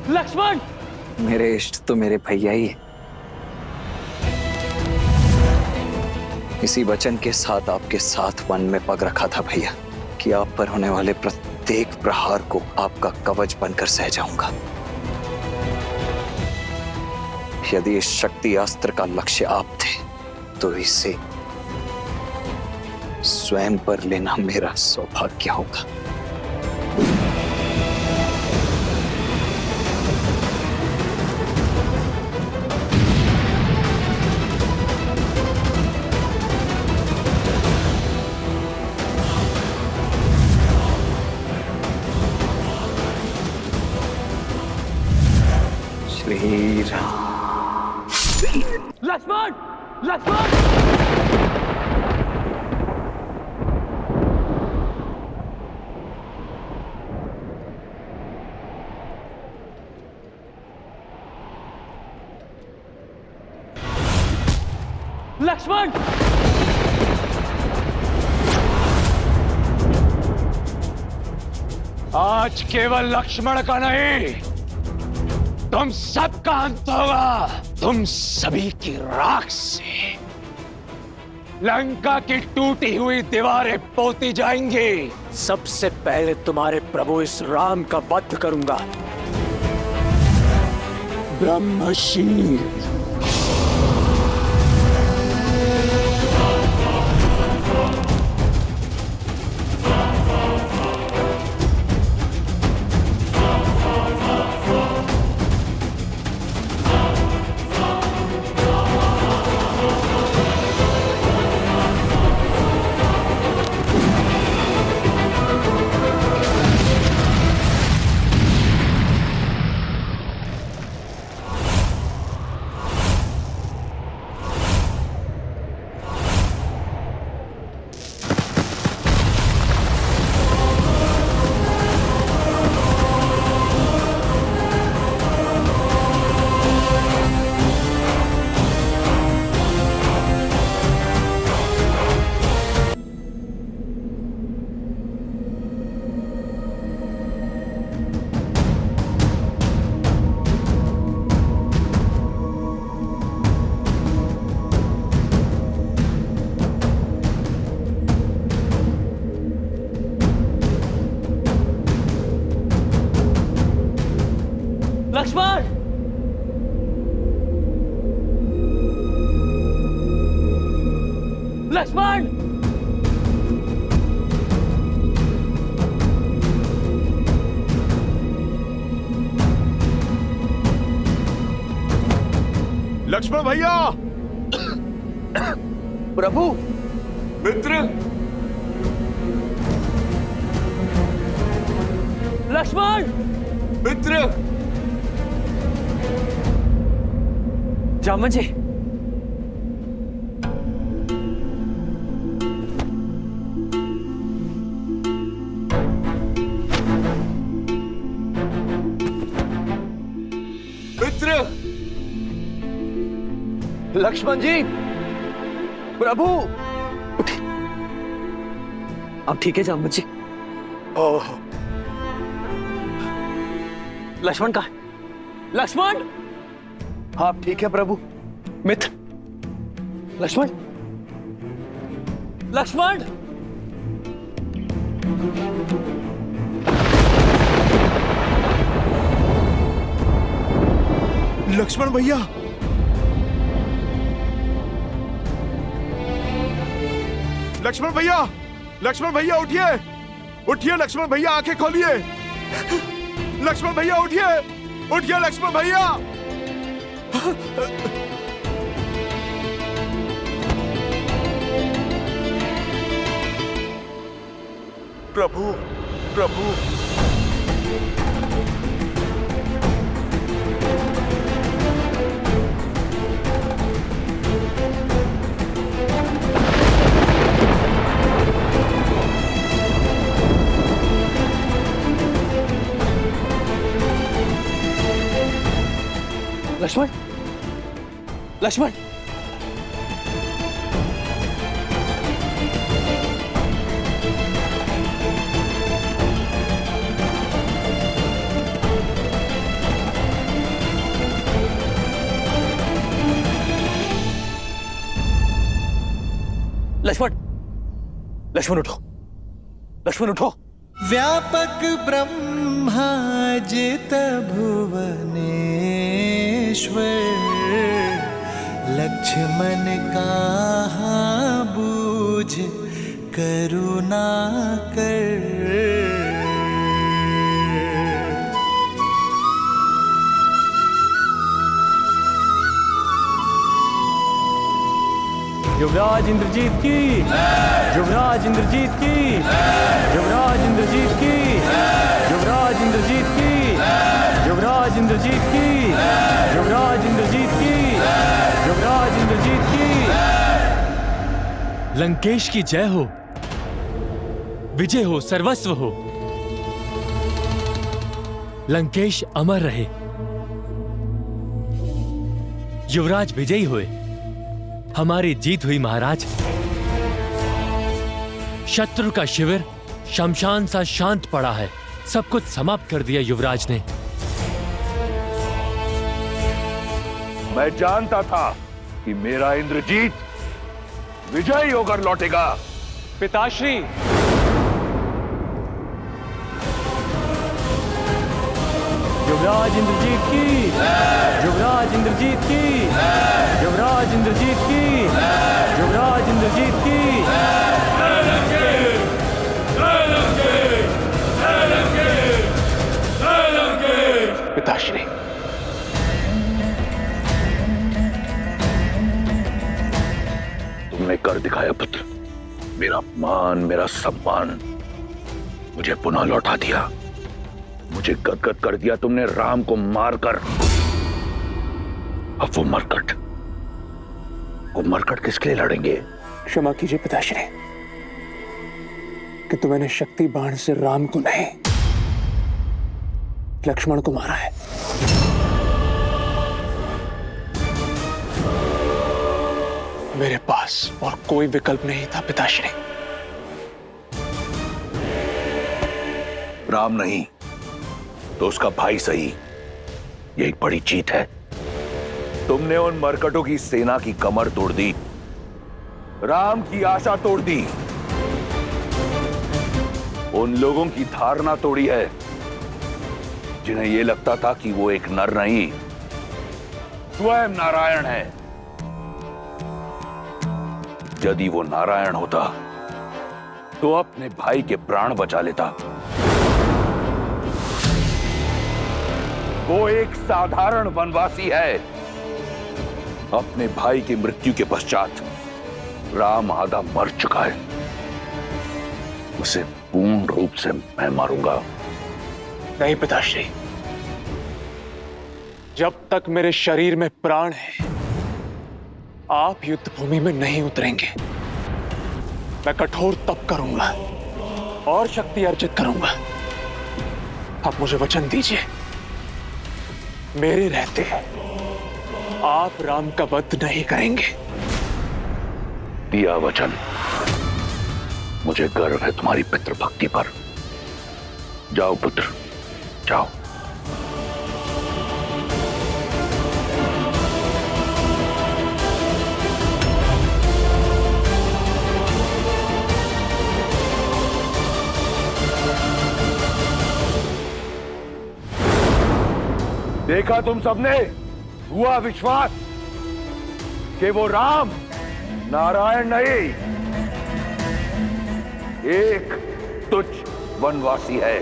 लक्ष्मण! मेरे इष्ट तो मेरे भैया ही है। इसी वचन के साथ आपके साथ वन में पग रखा था भैया कि आप पर होने वाले प्रत्येक प्रहार को आपका कवच बनकर सह जाऊंगा। यदि इस शक्ति अस्त्र का लक्ष्य आप थे तो इसे स्वयं पर लेना मेरा सौभाग्य होगा। श्री राम। लक्ष्मण! लक्ष्मण! लक्ष्मण! आज केवल लक्ष्मण का नहीं, तुम सबका अंत होगा। तुम सभी की राख से लंका की टूटी हुई दीवारें पोती जाएंगी। सबसे पहले तुम्हारे प्रभु इस राम का वध करूंगा। ब्रह्मशील। लक्ष्मण! लक्ष्मण! लक्ष्मण भैया! प्रभु! मित्र! लक्ष्मण! मित्र! जामन जी, मित्र! लक्ष्मण जी, प्रभु! अब ठीक है जामन जी? ओह, लक्ष्मण कहाँ है? लक्ष्मण! आप ठीक है प्रभु? मित्र लक्ष्मण! लक्ष्मण! लक्ष्मण भैया! लक्ष्मण भैया! लक्ष्मण भैया उठिए! उठिए लक्ष्मण भैया, आंखें खोलिए! लक्ष्मण भैया उठिए! उठिए लक्ष्मण भैया! प्रभु, प्रभु! लक्ष्मण! लक्ष्मण! लक्ष्मण, लक्ष्मण उठो, लक्ष्मण उठो। व्यापक ब्रह्माजित भुवनेश्वर, लक्ष्मण कहाँ बूझ करुणा कर। युवराज इंद्रजीत की, युवराज इंद्रजीत की, युवराज इंद्रजीत की, युवराज इंद्रजीत की, युवराज इंद्रजीत की, युवराज इंद्रजीत की, युवराज इंद्रजीत की। लंकेश की जय हो, विजय हो, सर्वस्व हो। लंकेश अमर रहे, युवराज विजयी हुए, हमारी जीत हुई महाराज। शत्रु का शिविर शमशान सा शांत पड़ा है, सब कुछ समाप्त कर दिया युवराज ने। मैं जानता था कि मेरा इंद्रजीत विजयी होकर लौटेगा। पिताश्री, युवराज इंद्रजीत की, युवराज इंद्रजीत की, युवराज इंद्रजीत की, युवराज इंद्रजीत की। पिताश्री, तुमने कर दिखाया पुत्र। मेरा मान, मेरा सम्मान मुझे पुनः लौटा दिया। मुझे गदगद कर दिया तुमने राम को मारकर। अब वो मरकट किसके लिए लड़ेंगे? क्षमा कीजिए पिताश्री कि तो मैंने शक्ति बाण से राम को नहीं, लक्ष्मण को मारा है। मेरे पास और कोई विकल्प नहीं था पिताश्री। राम नहीं तो उसका भाई सही, ये एक बड़ी जीत है। तुमने उन मरकटों की सेना की कमर तोड़ दी, राम की आशा तोड़ दी, उन लोगों की धारणा तोड़ी है जिन्हें यह लगता था कि वो एक नर नहीं, स्वयं नारायण है। यदि वो नारायण होता तो अपने भाई के प्राण बचा लेता। वो एक साधारण वनवासी है। अपने भाई की मृत्यु के पश्चात राम आधा मर चुका है, उसे पूर्ण रूप से मैं मारूंगा। नहीं पिताश्री, जब तक मेरे शरीर में प्राण है आप युद्ध भूमि में नहीं उतरेंगे। मैं कठोर तप करूंगा और शक्ति अर्जित करूंगा। आप मुझे वचन दीजिए, मेरे रहते आप राम का वध नहीं करेंगे। दिया वचन। मुझे गर्व है तुम्हारी पितृभक्ति पर। जाओ पुत्र, जाओ। देखा तुम सबने, हुआ विश्वास कि वो राम नारायण नहीं, एक तुच्छ वनवासी है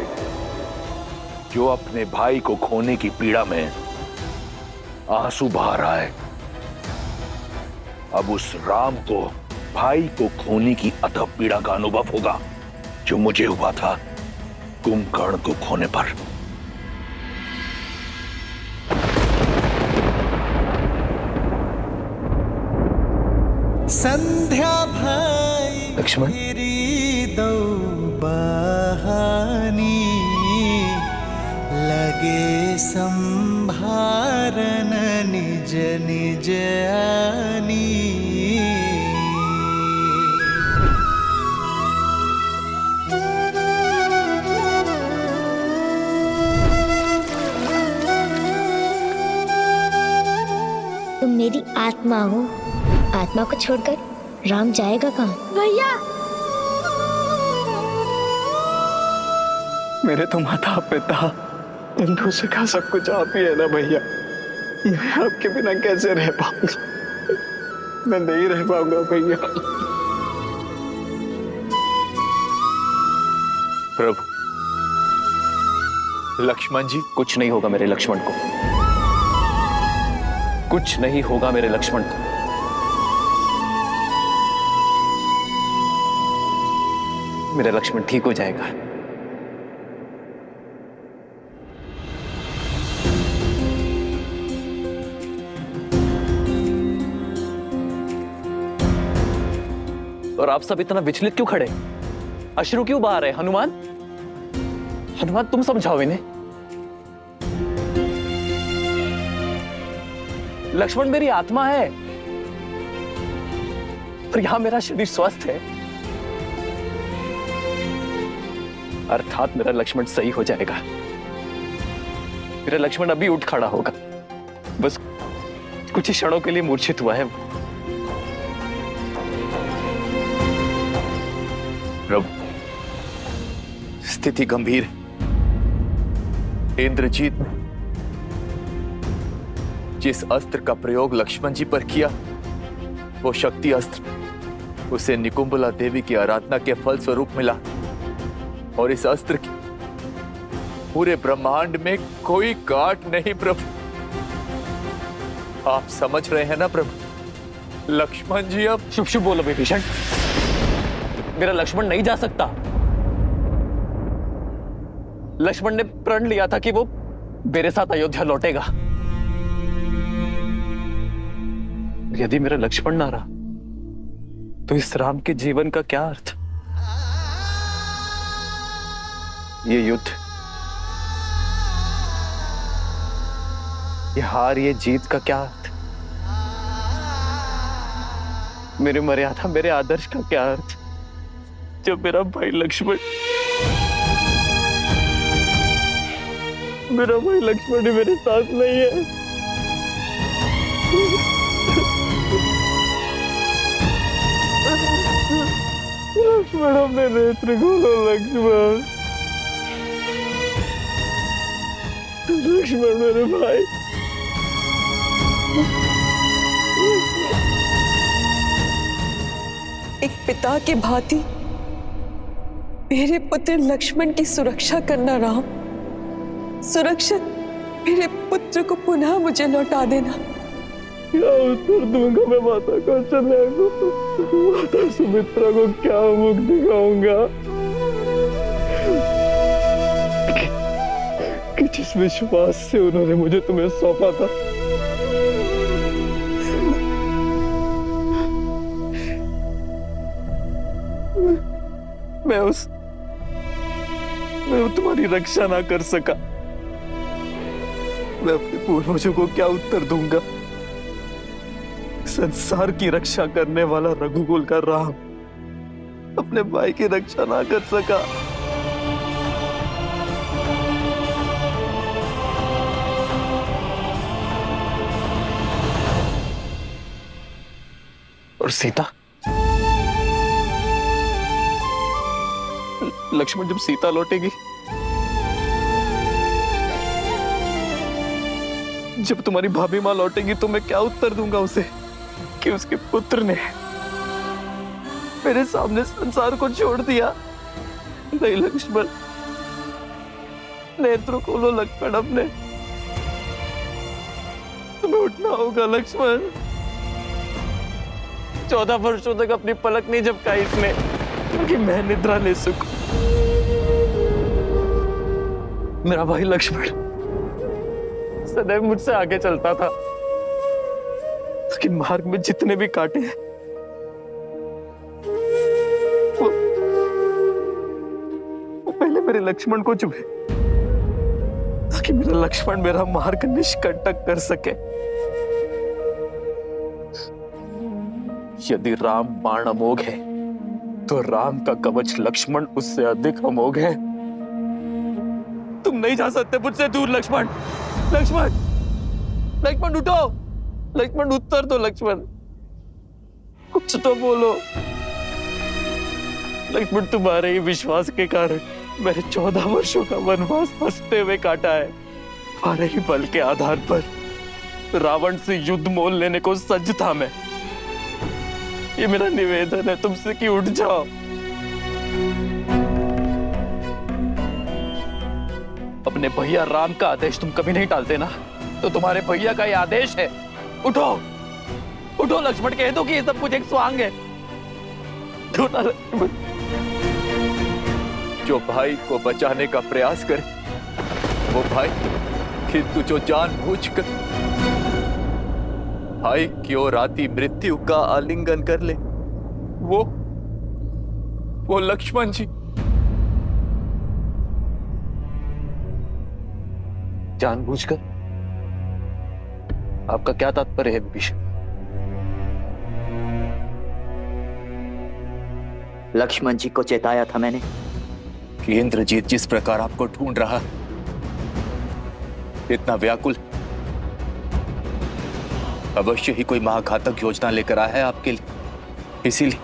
जो अपने भाई को खोने की पीड़ा में आंसू बहा रहा है। अब उस राम को भाई को खोने की अथक पीड़ा का अनुभव होगा जो मुझे हुआ था कुंभकर्ण को खोने पर। संध्या भाई लक्ष्मण? मेरी दो बहानी, लगे संभारन निज निज आनी। तुम मेरी आत्मा हो, आत्मा को छोड़कर राम जाएगा कहाँ? भैया मेरे तो माता पिता बंधु से का सब कुछ आप ही है ना भैया। मैं आपके बिना कैसे रह पाऊंगा? मैं नहीं रह पाऊंगा भैया। प्रभु, लक्ष्मण जी, कुछ नहीं होगा मेरे लक्ष्मण को, कुछ नहीं होगा मेरे लक्ष्मण को। मेरा लक्ष्मण ठीक हो जाएगा। और आप सब इतना विचलित क्यों खड़े? अश्रु क्यों बहा रहे? हनुमान, हनुमान तुम समझाओ इन्हें। लक्ष्मण मेरी आत्मा है और यहां मेरा शरीर स्वस्थ है, अर्थात मेरा लक्ष्मण सही हो जाएगा। मेरा लक्ष्मण अभी उठ खड़ा होगा, बस कुछ ही क्षणों के लिए मूर्छित हुआ है। प्रभु, स्थिति गंभीर है। इंद्रजीत ने जिस अस्त्र का प्रयोग लक्ष्मण जी पर किया, वो शक्ति अस्त्र उसे निकुंबला देवी की आराधना के फल स्वरूप मिला, और इस अस्त्र की पूरे ब्रह्मांड में कोई गांठ नहीं। प्रभु, आप समझ रहे हैं ना प्रभु? लक्ष्मण जी अब शुभ शुभ बोलो विभीषण, मेरा लक्ष्मण नहीं जा सकता। लक्ष्मण ने प्रण लिया था कि वो मेरे साथ अयोध्या लौटेगा। यदि मेरा लक्ष्मण ना रहा तो इस राम के जीवन का क्या अर्थ? ये युद्ध, ये हार, ये जीत का क्या अर्थ? मेरे मर्यादा, मेरे आदर्श का क्या अर्थ जब मेरा भाई लक्ष्मण ही मेरे साथ नहीं है? लक्ष्मण, अपने नेत्र खोलो लक्ष्मण, लक्ष्मण मेरे भाई। एक पिता के भांति मेरे पुत्र लक्ष्मण की सुरक्षा करना राम। सुरक्षित मेरे पुत्र को पुनः मुझे लौटा देना। क्या उत्तर दूंगा मैं माता कौशल्या को? माता सुमित्रा को क्या मुख दिखाऊंगा कि जिस विश्वास से उन्होंने मुझे तुम्हें सौंपा था, मैं तुम्हारी रक्षा ना कर सका। मैं अपने पूर्वजों को क्या उत्तर दूंगा? संसार की रक्षा करने वाला रघुकुल का राम अपने भाई की रक्षा ना कर सका। और सीता, लक्ष्मण जब सीता लौटेगी, जब तुम्हारी भाभी मां लौटेगी, तो मैं क्या उत्तर दूंगा उसे कि उसके पुत्र ने मेरे सामने संसार को छोड़ दिया? नहीं लक्ष्मण, नेत्र खोलो लक्ष्मण अपने, तुम्हें उठना होगा लक्ष्मण। 14 वर्षों तक अपनी पलक नहीं झपकाई इसने कि मैं निद्रा ले सकूं। मेरा भाई लक्ष्मण सदैव मुझसे आगे चलता था, लेकिन मार्ग में जितने भी कांटे हैं वो पहले मेरे लक्ष्मण को चुभे, ताकि मेरा लक्ष्मण मेरा मार्ग निष्कंटक कर सके। यदि राम बाण अमोघ है, तो राम का कवच लक्ष्मण उससे अधिक अमोघ है। तुम नहीं जा सकते मुझसे दूर लक्ष्मण। लक्ष्मण, लक्ष्मण उठो, लक्ष्मण उत्तर दो लक्ष्मण। कुछ तो बोलो। लक्ष्मण, तुम्हारे ही विश्वास के कारण मैंने 14 वर्षों का वनवास हंसते हुए काटा है। तुम्हारे ही बल के आधार पर रावण से युद्ध मोल लेने को सज्ज था मैं। ये मेरा निवेदन है तुमसे कि उठ जाओ। अपने भैया राम का आदेश तुम कभी नहीं टालते ना, तो तुम्हारे भैया का ये आदेश है, उठो उठो लक्ष्मण, कह दो कि ये सब कुछ एक स्वांग है। दो ना लक्ष्मण। जो भाई को बचाने का प्रयास करे वो भाई, किंतु जो जानबूझकर भाई की ओर आती मृत्यु का आलिंगन कर ले, वो लक्ष्मण जी। जानबूझकर? आपका क्या तात्पर्य है विभीषण? लक्ष्मण जी को चेताया था मैंने कि इंद्रजीत जिस प्रकार आपको ढूंढ रहा, इतना व्याकुल, अवश्य ही कोई महाघातक योजना लेकर आया है आपके लिए। इसीलिए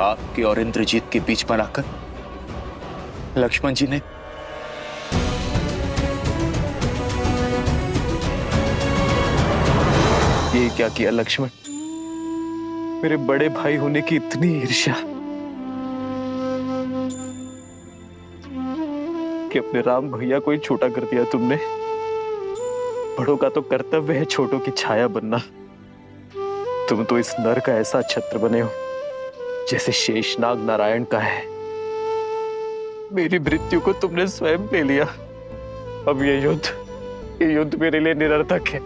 आपके और इंद्रजीत के बीच बनाकर लक्ष्मण जी ने ये क्या किया लक्ष्मण? मेरे बड़े भाई होने की इतनी ईर्ष्या कि अपने राम भैया को ही छोटा कर दिया तुमने। बड़ों का तो कर्तव्य है छोटों की छाया बनना। तुम तो इस नर का ऐसा छत्र बने हो जैसे शेषनाग नारायण का है। मेरी मृत्यु को तुमने स्वयं ले लिया। अब ये युद्ध मेरे लिए निरर्थक है,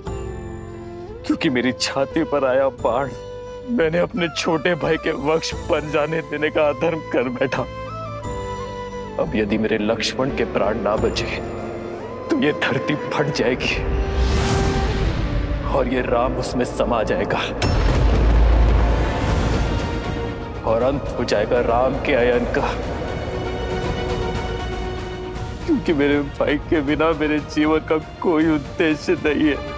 क्योंकि मेरी छाती पर आया बाण मैंने अपने छोटे भाई के वक्ष पर जाने देने का अधर्म कर बैठा। अब यदि मेरे लक्ष्मण के प्राण ना बचे तो ये धरती फट जाएगी और ये राम उसमें समा जाएगा और अंत हो जाएगा राम के अयन का। क्योंकि मेरे भाई के बिना मेरे जीवन का कोई उद्देश्य नहीं है।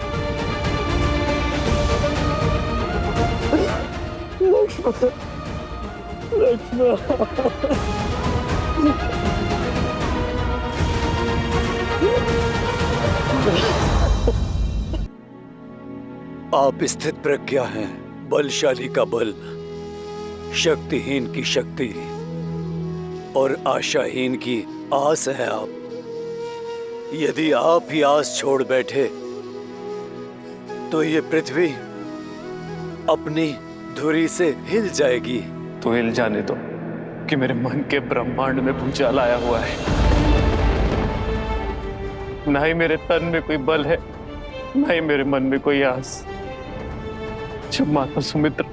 आप स्थित प्रज्ञा हैं, बलशाली का बल, शक्तिहीन की शक्ति और आशाहीन की आस है आप। यदि आप ही आस छोड़ बैठे तो ये पृथ्वी अपनी धुरी से हिल जाएगी। तो हिल जाने दो कि मेरे मन के ब्रह्मांड में भूचाल आया हुआ है। ना ही मेरे तन में कोई बल है, ना ही मेरे मन में कोई आस। जब माता सुमित्र,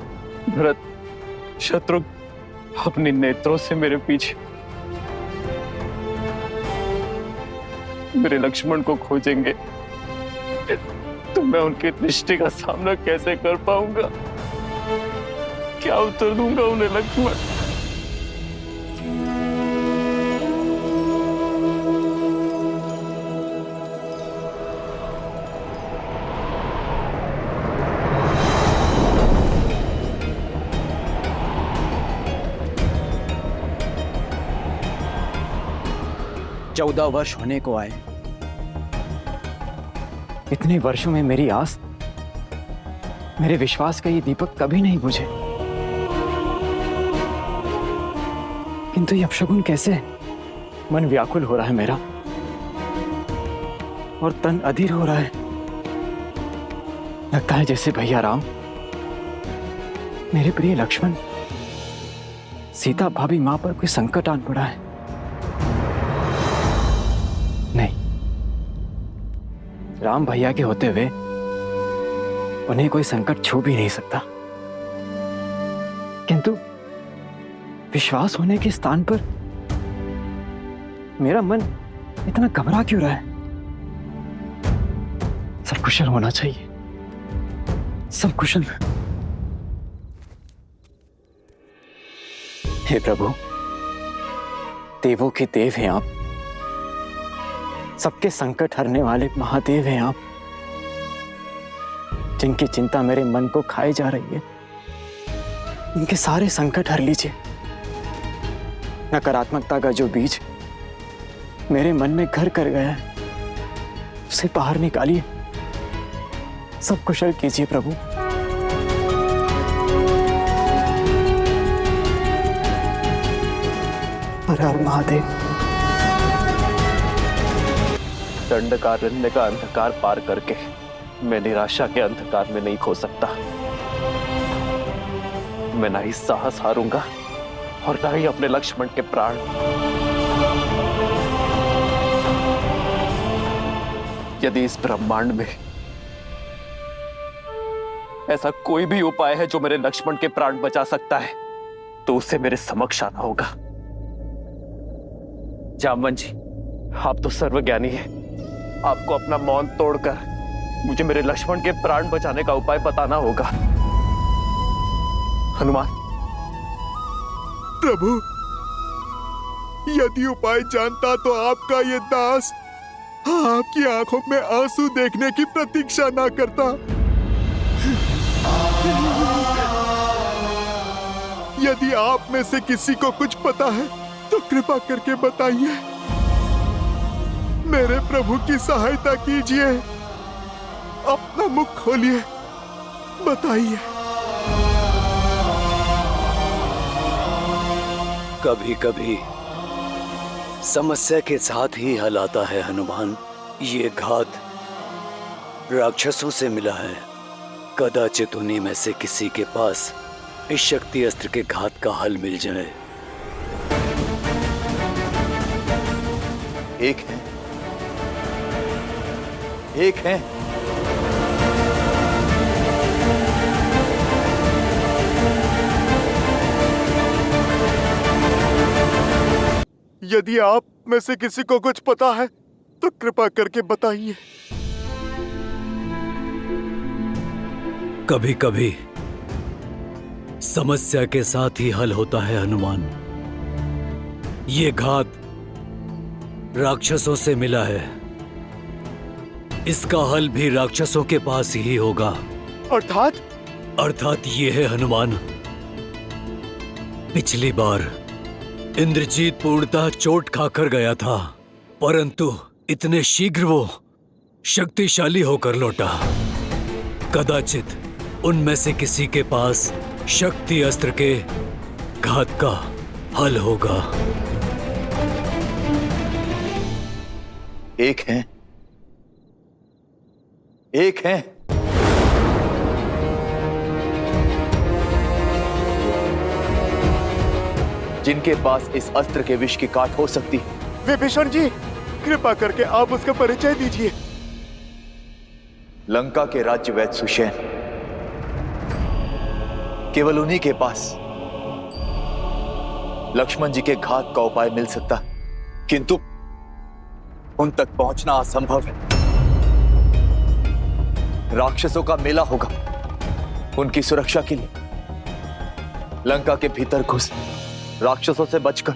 भरत, शत्रुघ्न अपने नेत्रों से मेरे पीछे मेरे लक्ष्मण को खोजेंगे तो मैं उनकी दृष्टि का सामना कैसे कर पाऊंगा? क्या उत्तर दूंगा उन्हें लक्ष्मण? चौदह वर्ष होने को आए। इतने वर्षों में मेरी आस, मेरे विश्वास का ये दीपक कभी नहीं बुझे, किंतु ये अपशगुन कैसे? मन व्याकुल हो रहा है मेरा और तन अधीर हो रहा है। लगता है जैसे भैया राम, मेरे प्रिय लक्ष्मण, सीता भाभी मां पर कोई संकट आन पड़ा है। नहीं, राम भैया के होते हुए उन्हें कोई संकट छू भी नहीं सकता, किंतु विश्वास होने के स्थान पर मेरा मन इतना घबरा क्यों रहा है? सब कुशल होना चाहिए, सब कुशल। हे प्रभु, देवों के देव हैं आप, सबके संकट हरने वाले महादेव हैं आप, जिनकी चिंता मेरे मन को खाए जा रही है। इनके सारे संकट हर लीजिए। नकारात्मकता का जो बीज मेरे मन में घर कर गया है उसे बाहर निकालिए। सब कुशल कीजिए प्रभु। हर हर महादेव। दंडकारण्य का अंधकार पार करके मैं निराशा के अंधकार में नहीं खो सकता। मैं ना ही साहस हारूंगा और ना ही अपने लक्ष्मण के प्राण। यदि इस ब्रह्मांड में ऐसा कोई भी उपाय है जो मेरे लक्ष्मण के प्राण बचा सकता है तो उसे मेरे समक्ष आना होगा। जामवन जी, आप तो सर्वज्ञानी हैं। आपको अपना मौन तोड़कर मुझे मेरे लक्ष्मण के प्राण बचाने का उपाय बताना होगा। हनुमान। प्रभु, यदि उपाय जानता तो आपका ये दास आपकी आंखों में आंसू देखने की प्रतीक्षा ना करता। यदि आप में से किसी को कुछ पता है तो कृपा करके बताइए। मेरे प्रभु की सहायता कीजिए। अपना मुख खोलिए, बताइए। कभी कभी समस्या के साथ ही हल आता है हनुमान। ये घात राक्षसों से मिला है। कदाचित उन्हीं में से किसी के पास इस शक्ति अस्त्र के घात का हल मिल जाए। एक है, एक है। यदि आप में से किसी को कुछ पता है तो कृपा करके बताइए। कभी कभी समस्या के साथ ही हल होता है हनुमान। ये घात राक्षसों से मिला है। इसका हल भी राक्षसों के पास ही होगा। अर्थात ये है हनुमान, पिछली बार इंद्रजीत पूर्णतः चोट खाकर गया था, परंतु इतने शीघ्र वो शक्तिशाली होकर लौटा। कदाचित उनमें से किसी के पास शक्ति अस्त्र के घात का हल होगा। एक है, एक है। जिनके पास इस अस्त्र के विष की काट हो सकती है। विभीषण जी, कृपा करके आप उसका परिचय दीजिए। लंका के राज्य वैद्य सुषेण, केवल उन्हीं के पास लक्ष्मण जी के घात का उपाय मिल सकता, किंतु उन तक पहुंचना असंभव है। राक्षसों का मेला होगा। उनकी सुरक्षा के लिए लंका के भीतर घुस राक्षसों से बचकर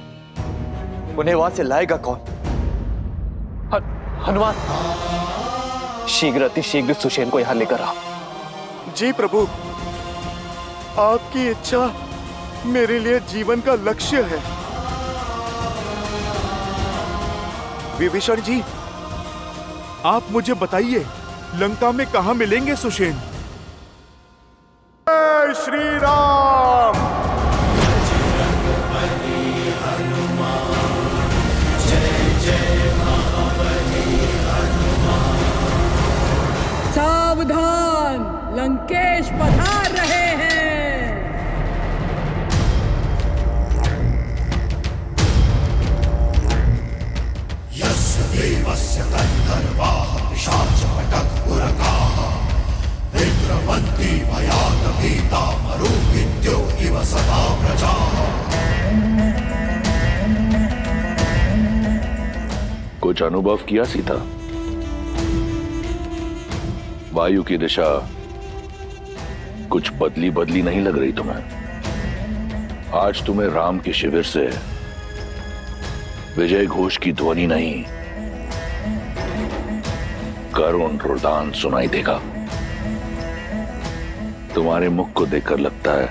उन्हें वहां से लाएगा कौन? हनुमान, शीघ्र अतिशीघ्र सुषेण को यहां लेकर आ। जी प्रभु, आपकी इच्छा मेरे लिए जीवन का लक्ष्य है। विभीषण जी, आप मुझे बताइए, लंका में कहां मिलेंगे सुषेण? जय श्री राम। सावधान, लंकेश पधार रहे हैं। कुछ अनुभव किया सीता? वायु की दिशा कुछ बदली बदली नहीं लग रही तुम्हें? आज तुम्हें राम के शिविर से विजय घोष की ध्वनि नहीं, करुण रुदान सुनाई देगा। तुम्हारे मुख को देखकर लगता है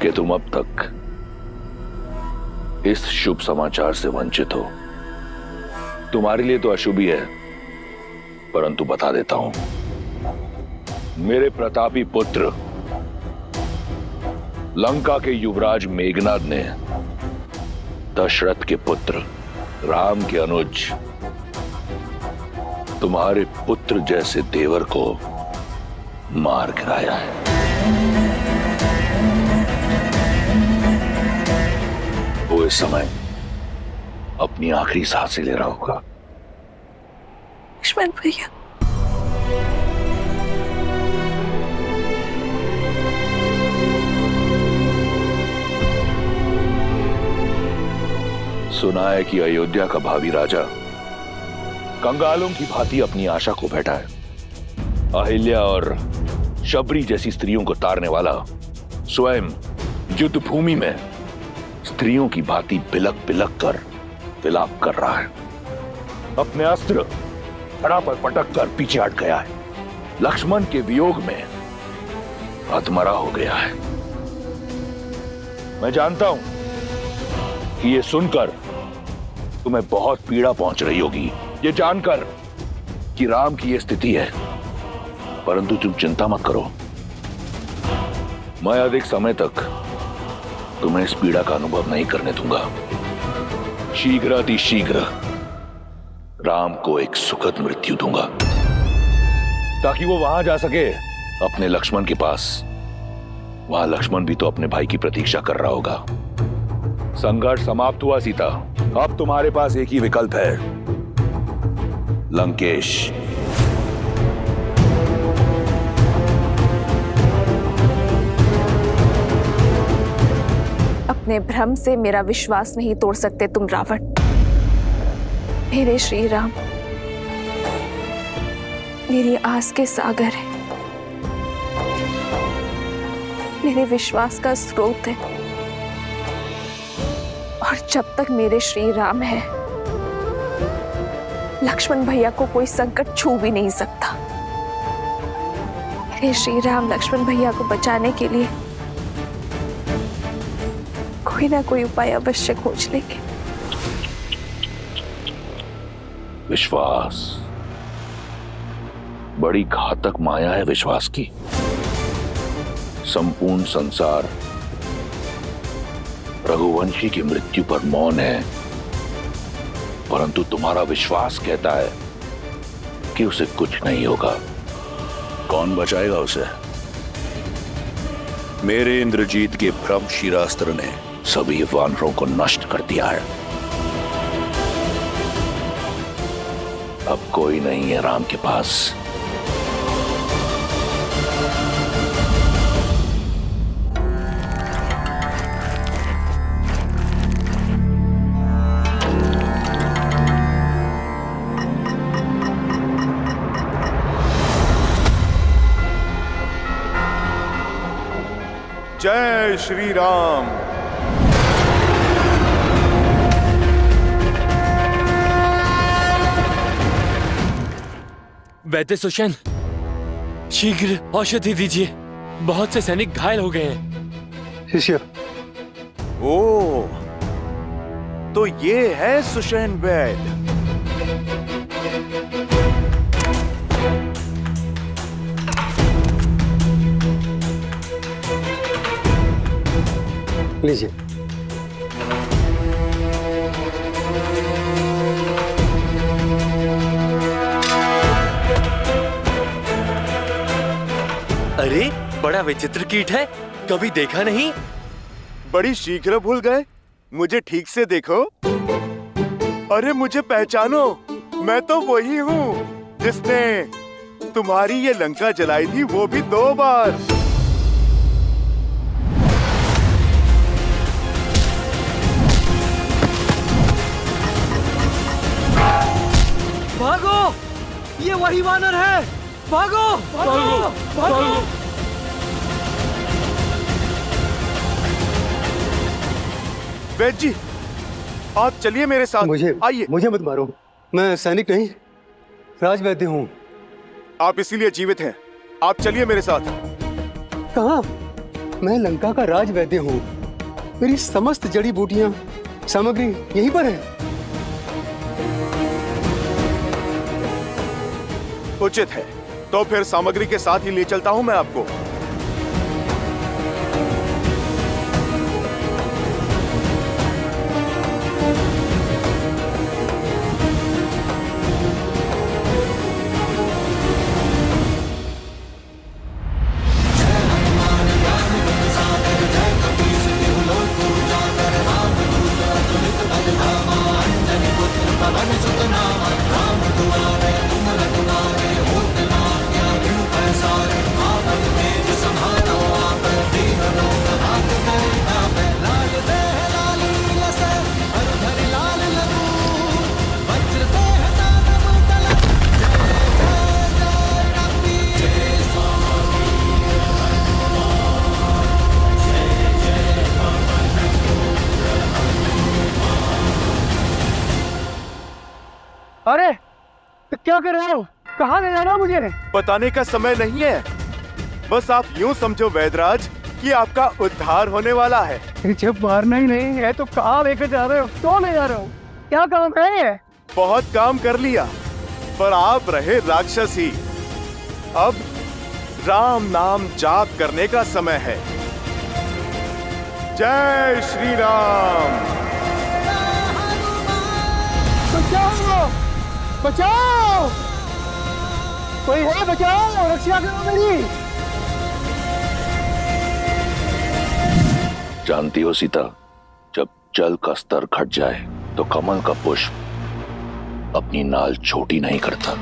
कि तुम अब तक इस शुभ समाचार से वंचित हो। तुम्हारे लिए तो अशुभ ही है, परंतु बता देता हूं, मेरे प्रतापी पुत्र लंका के युवराज मेघनाद ने दशरथ के पुत्र राम के अनुज तुम्हारे पुत्र जैसे देवर को मार गिराया है। वो इस समय अपनी आखिरी सांसें ले रहा होगा। लक्ष्मण भैया, सुना है कि अयोध्या का भावी राजा कंगालों की भांति अपनी आशा को बैठा है। अहिल्या और शबरी जैसी स्त्रियों को तारने वाला स्वयं युद्ध भूमि में स्त्रियों की भांति बिलक बिलक कर विलाप कर रहा है। अपने अस्त्र धड़ा पर पटक कर पीछे हट गया है। लक्ष्मण के वियोग में अधमरा हो गया है। मैं जानता हूं कि ये सुनकर तुम्हें बहुत पीड़ा पहुंच रही होगी, ये जानकर कि राम की ये स्थिति है, परंतु तुम चिंता मत करो। मैं अधिक समय तक तुम्हें इस पीड़ा का अनुभव नहीं करने दूंगा। शीघ्र अति शीघ्र राम को एक सुखद मृत्यु दूंगा, ताकि वो वहां जा सके अपने लक्ष्मण के पास। वहां लक्ष्मण भी तो अपने भाई की प्रतीक्षा कर रहा होगा। संघर्ष समाप्त हुआ सीता, अब तुम्हारे पास एक ही विकल्प है, लंकेश। अपने भ्रम से मेरा विश्वास नहीं तोड़ सकते तुम रावण। मेरे श्री राम मेरी आस के सागर है, मेरे विश्वास का स्रोत है, और जब तक मेरे श्री राम है, लक्ष्मण भैया को कोई संकट छू भी नहीं सकता। मेरे श्री राम लक्ष्मण भैया को बचाने के लिए कोई ना कोई उपाय अवश्य खोज लेंगे। विश्वास बड़ी घातक माया है विश्वास की। संपूर्ण संसार रघुवंशी की मृत्यु पर मौन है, परंतु तुम्हारा विश्वास कहता है कि उसे कुछ नहीं होगा। कौन बचाएगा उसे? मेरे इंद्रजीत के भ्रम शिरास्त्र ने सभी वानरों को नष्ट कर दिया है। अब कोई नहीं है राम के पास। जय श्री राम। वैद्य सुषेण, शीघ्र औषधि दीजिए, बहुत से सैनिक घायल हो गए हैं। शिष्य, ओ, तो ये है सुषेण वैद्य। लीजिए। अरे, बड़ा विचित्र कीट है, कभी देखा नहीं। बड़ी शीघ्र भूल गए। मुझे ठीक से देखो। अरे मुझे पहचानो, मैं तो वही हूँ जिसने तुम्हारी ये लंका जलाई थी, वो भी 2 बार। भागो, ये वही वानर है। भागो, भागो, भागो। वैद्य जी, आप चलिए मेरे साथ। आइए। मुझे मत मारो, मैं सैनिक नहीं, राजवैद्य हूँ। आप इसीलिए जीवित हैं। आप चलिए मेरे साथ। कहाँ? मैं लंका का राज वैद्य हूँ। मेरी समस्त जड़ी बूटियां सामग्री यहीं पर है। उचित है, तो फिर सामग्री के साथ ही ले चलता हूं मैं आपको। अरे तो क्या कर रहे हो? कहाँ ले जा रहे हो मुझे? बताने का समय नहीं है, बस आप यूं समझो वैदराज कि आपका उद्धार होने वाला है। जब मारना ही नहीं है तो कहाँ लेकर जा रहे हो? क्यों ले जा रहे हो? क्या काम है? बहुत काम कर लिया, पर आप रहे राक्षस ही। अब राम नाम जाप करने का समय है। जय श्री राम। बचाओ! बचाओ! कोई है? बचाओ! रक्षा करो मेरी। जानती हो सीता, जब जल का स्तर घट जाए तो कमल का पुष्प अपनी नाल छोटी नहीं करता,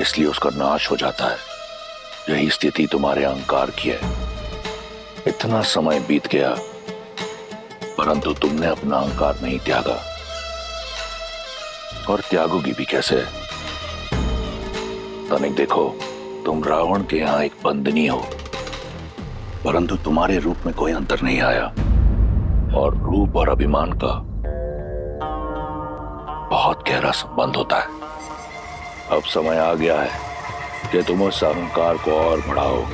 इसलिए उसका नाश हो जाता है। यही स्थिति तुम्हारे अहंकार की है। इतना समय बीत गया परंतु तुमने अपना अहंकार नहीं त्यागा, और त्यागोगी भी कैसे? तनिक देखो, तुम रावण के यहां एक बंदनी हो, परंतु तुम्हारे रूप में कोई अंतर नहीं आया, और रूप और अभिमान का बहुत गहरा संबंध होता है। अब समय आ गया है कि तुम उस अहंकार को और बढ़ाओ,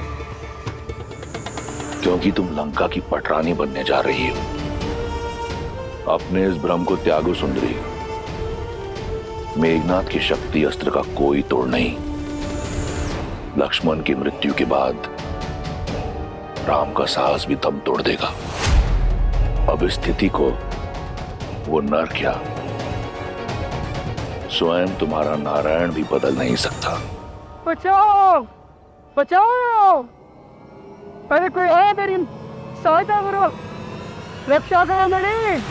क्योंकि तुम लंका की पटरानी बनने जा रही हो। अपने इस भ्रम को त्यागो सुंदरी। मेघनाथ की शक्ति अस्त्र का कोई तोड़ नहीं। लक्ष्मण की मृत्यु के बाद राम का साहस भी दम तोड़ देगा। अब इस स्थिति को वो नर क्या, स्वयं तुम्हारा नारायण भी बदल नहीं सकता। बचाओ! बचाओ! अरे कोई है? मेरी सहायता करो, रक्षा करो मेरी।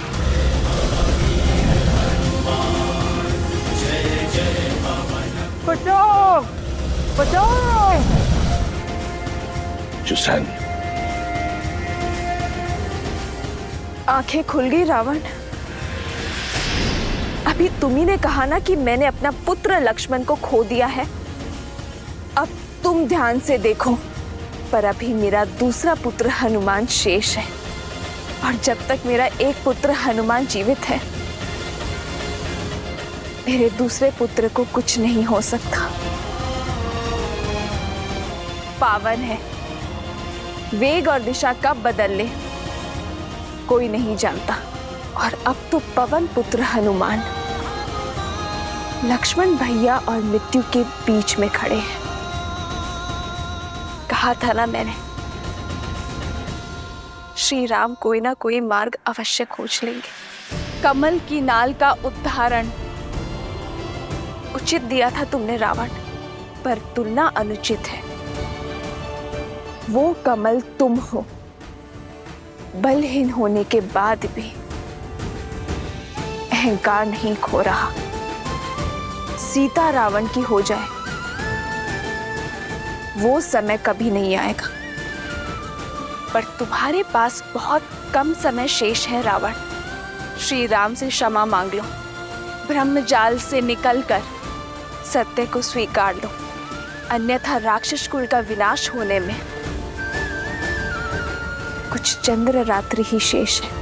बचाओ! बचाओ! जुसेन, आंखें खुल गई रावण। अभी तुम्ही ने कहा ना कि मैंने अपना पुत्र लक्ष्मण को खो दिया है। अब तुम ध्यान से देखो, पर अभी मेरा दूसरा पुत्र हनुमान शेष है, और जब तक मेरा एक पुत्र हनुमान जीवित है, मेरे दूसरे पुत्र को कुछ नहीं हो सकता। पावन है, वेग और दिशा कब बदल ले कोई नहीं जानता, और अब तो पवन पुत्र हनुमान लक्ष्मण भैया और मृत्यु के बीच में खड़े हैं। कहा था ना मैंने, श्री राम कोई ना कोई मार्ग अवश्य खोज लेंगे। कमल की नाल का उद्धारण उचित दिया था तुमने रावण, पर तुलना अनुचित है। वो कमल तुम हो, बलहीन होने के बाद भी अहंकार नहीं खो रहा। सीता रावण की हो जाए वो समय कभी नहीं आएगा, पर तुम्हारे पास बहुत कम समय शेष है रावण। श्री राम से क्षमा मांग लो, ब्रह्मजाल से निकलकर सत्य को स्वीकार लो, अन्यथा राक्षस कुल का विनाश होने में कुछ चंद्र रात्रि ही शेष है।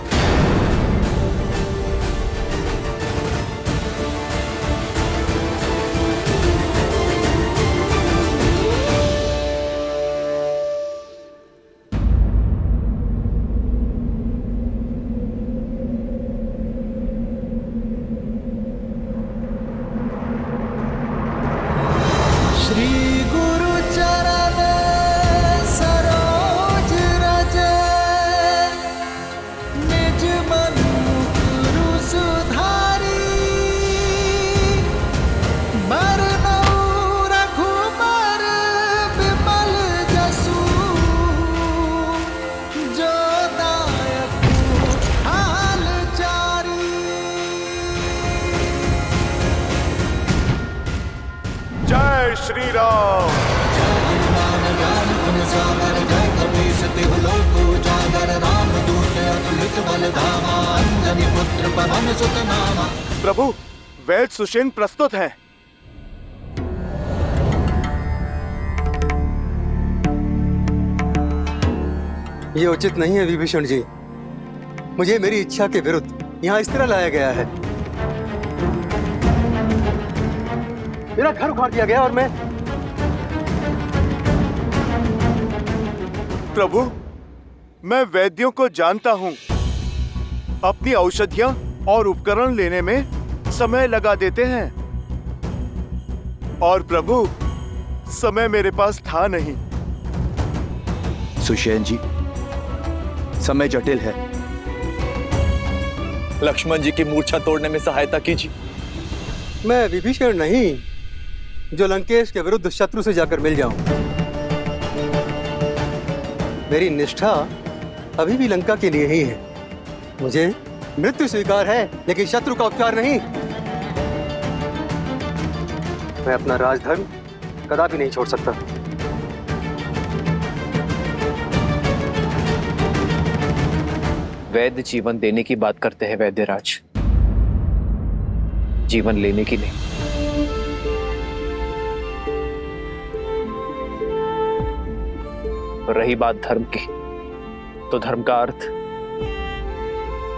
श्री राम। प्रभु, वैद्य सुषेण प्रस्तुत हैं। ये उचित नहीं है विभीषण जी। मुझे मेरी इच्छा के विरुद्ध यहाँ इस तरह लाया गया है। मेरा घर उखाड़ दिया गया और मैं। प्रभु, मैं वैद्यों को जानता हूँ। अपनी औषधियाँ और उपकरण लेने में समय लगा देते हैं। और प्रभु, समय मेरे पास था नहीं। सुषेण जी, समय जटिल है। लक्ष्मण जी की मूर्छा तोड़ने में सहायता कीजिए। मैं विभीषण नहीं जो लंकेश के विरुद्ध शत्रु से जाकर मिल जाऊं। मेरी निष्ठा अभी भी लंका के लिए ही है। मुझे मृत्यु स्वीकार है, लेकिन शत्रु का उपचार नहीं। मैं अपना राजधर्म कदापि नहीं छोड़ सकता। वैद्य जीवन देने की बात करते हैं वैद्यराज, जीवन लेने की नहीं। रही बात धर्म की, तो धर्म का अर्थ,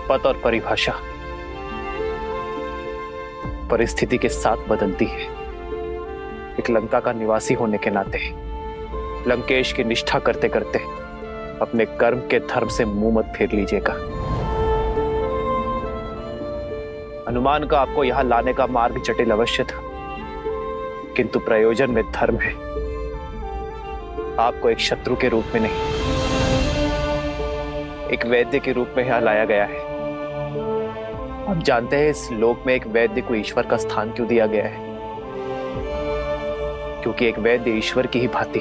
पद और परिभाषा परिस्थिति के साथ बदलती है। एक लंका का निवासी होने के नाते लंकेश की निष्ठा करते करते अपने कर्म के धर्म से मुंह मत फेर लीजिएगा। हनुमान का आपको यहां लाने का मार्ग जटिल अवश्य था, किंतु प्रयोजन में धर्म है। आपको एक शत्रु के रूप में नहीं, एक वैद्य के रूप में यहां लाया गया है। आप जानते हैं इस लोक में एक वैद्य को ईश्वर का स्थान क्यों दिया गया है? क्योंकि एक वैद्य ईश्वर की ही भांति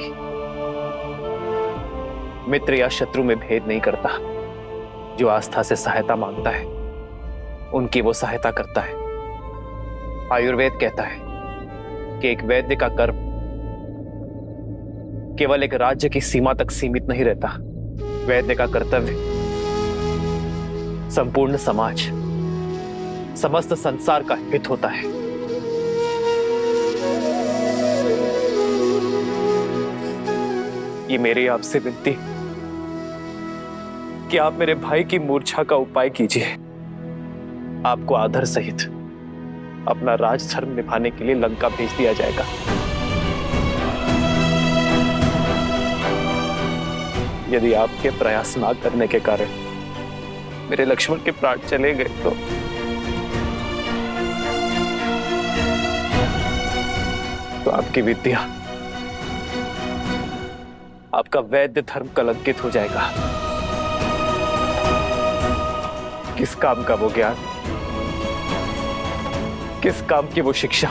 मित्र या शत्रु में भेद नहीं करता। जो आस्था से सहायता मांगता है, उनकी वो सहायता करता है। आयुर्वेद कहता है कि एक वैद्य का कर्म केवल एक राज्य की सीमा तक सीमित नहीं रहता। वैद्य का कर्तव्य संपूर्ण समाज, समस्त संसार का हित होता है। ये मेरी आपसे विनती कि आप मेरे भाई की मूर्छा का उपाय कीजिए। आपको आदर सहित अपना राजधर्म निभाने के लिए लंका भेज दिया जाएगा। यदि आपके प्रयास ना करने के कारण मेरे लक्ष्मण के प्राण चले गए तो आपकी विद्या, आपका वैद्य धर्म कलंकित हो जाएगा। किस काम का वो ज्ञान, किस काम की वो शिक्षा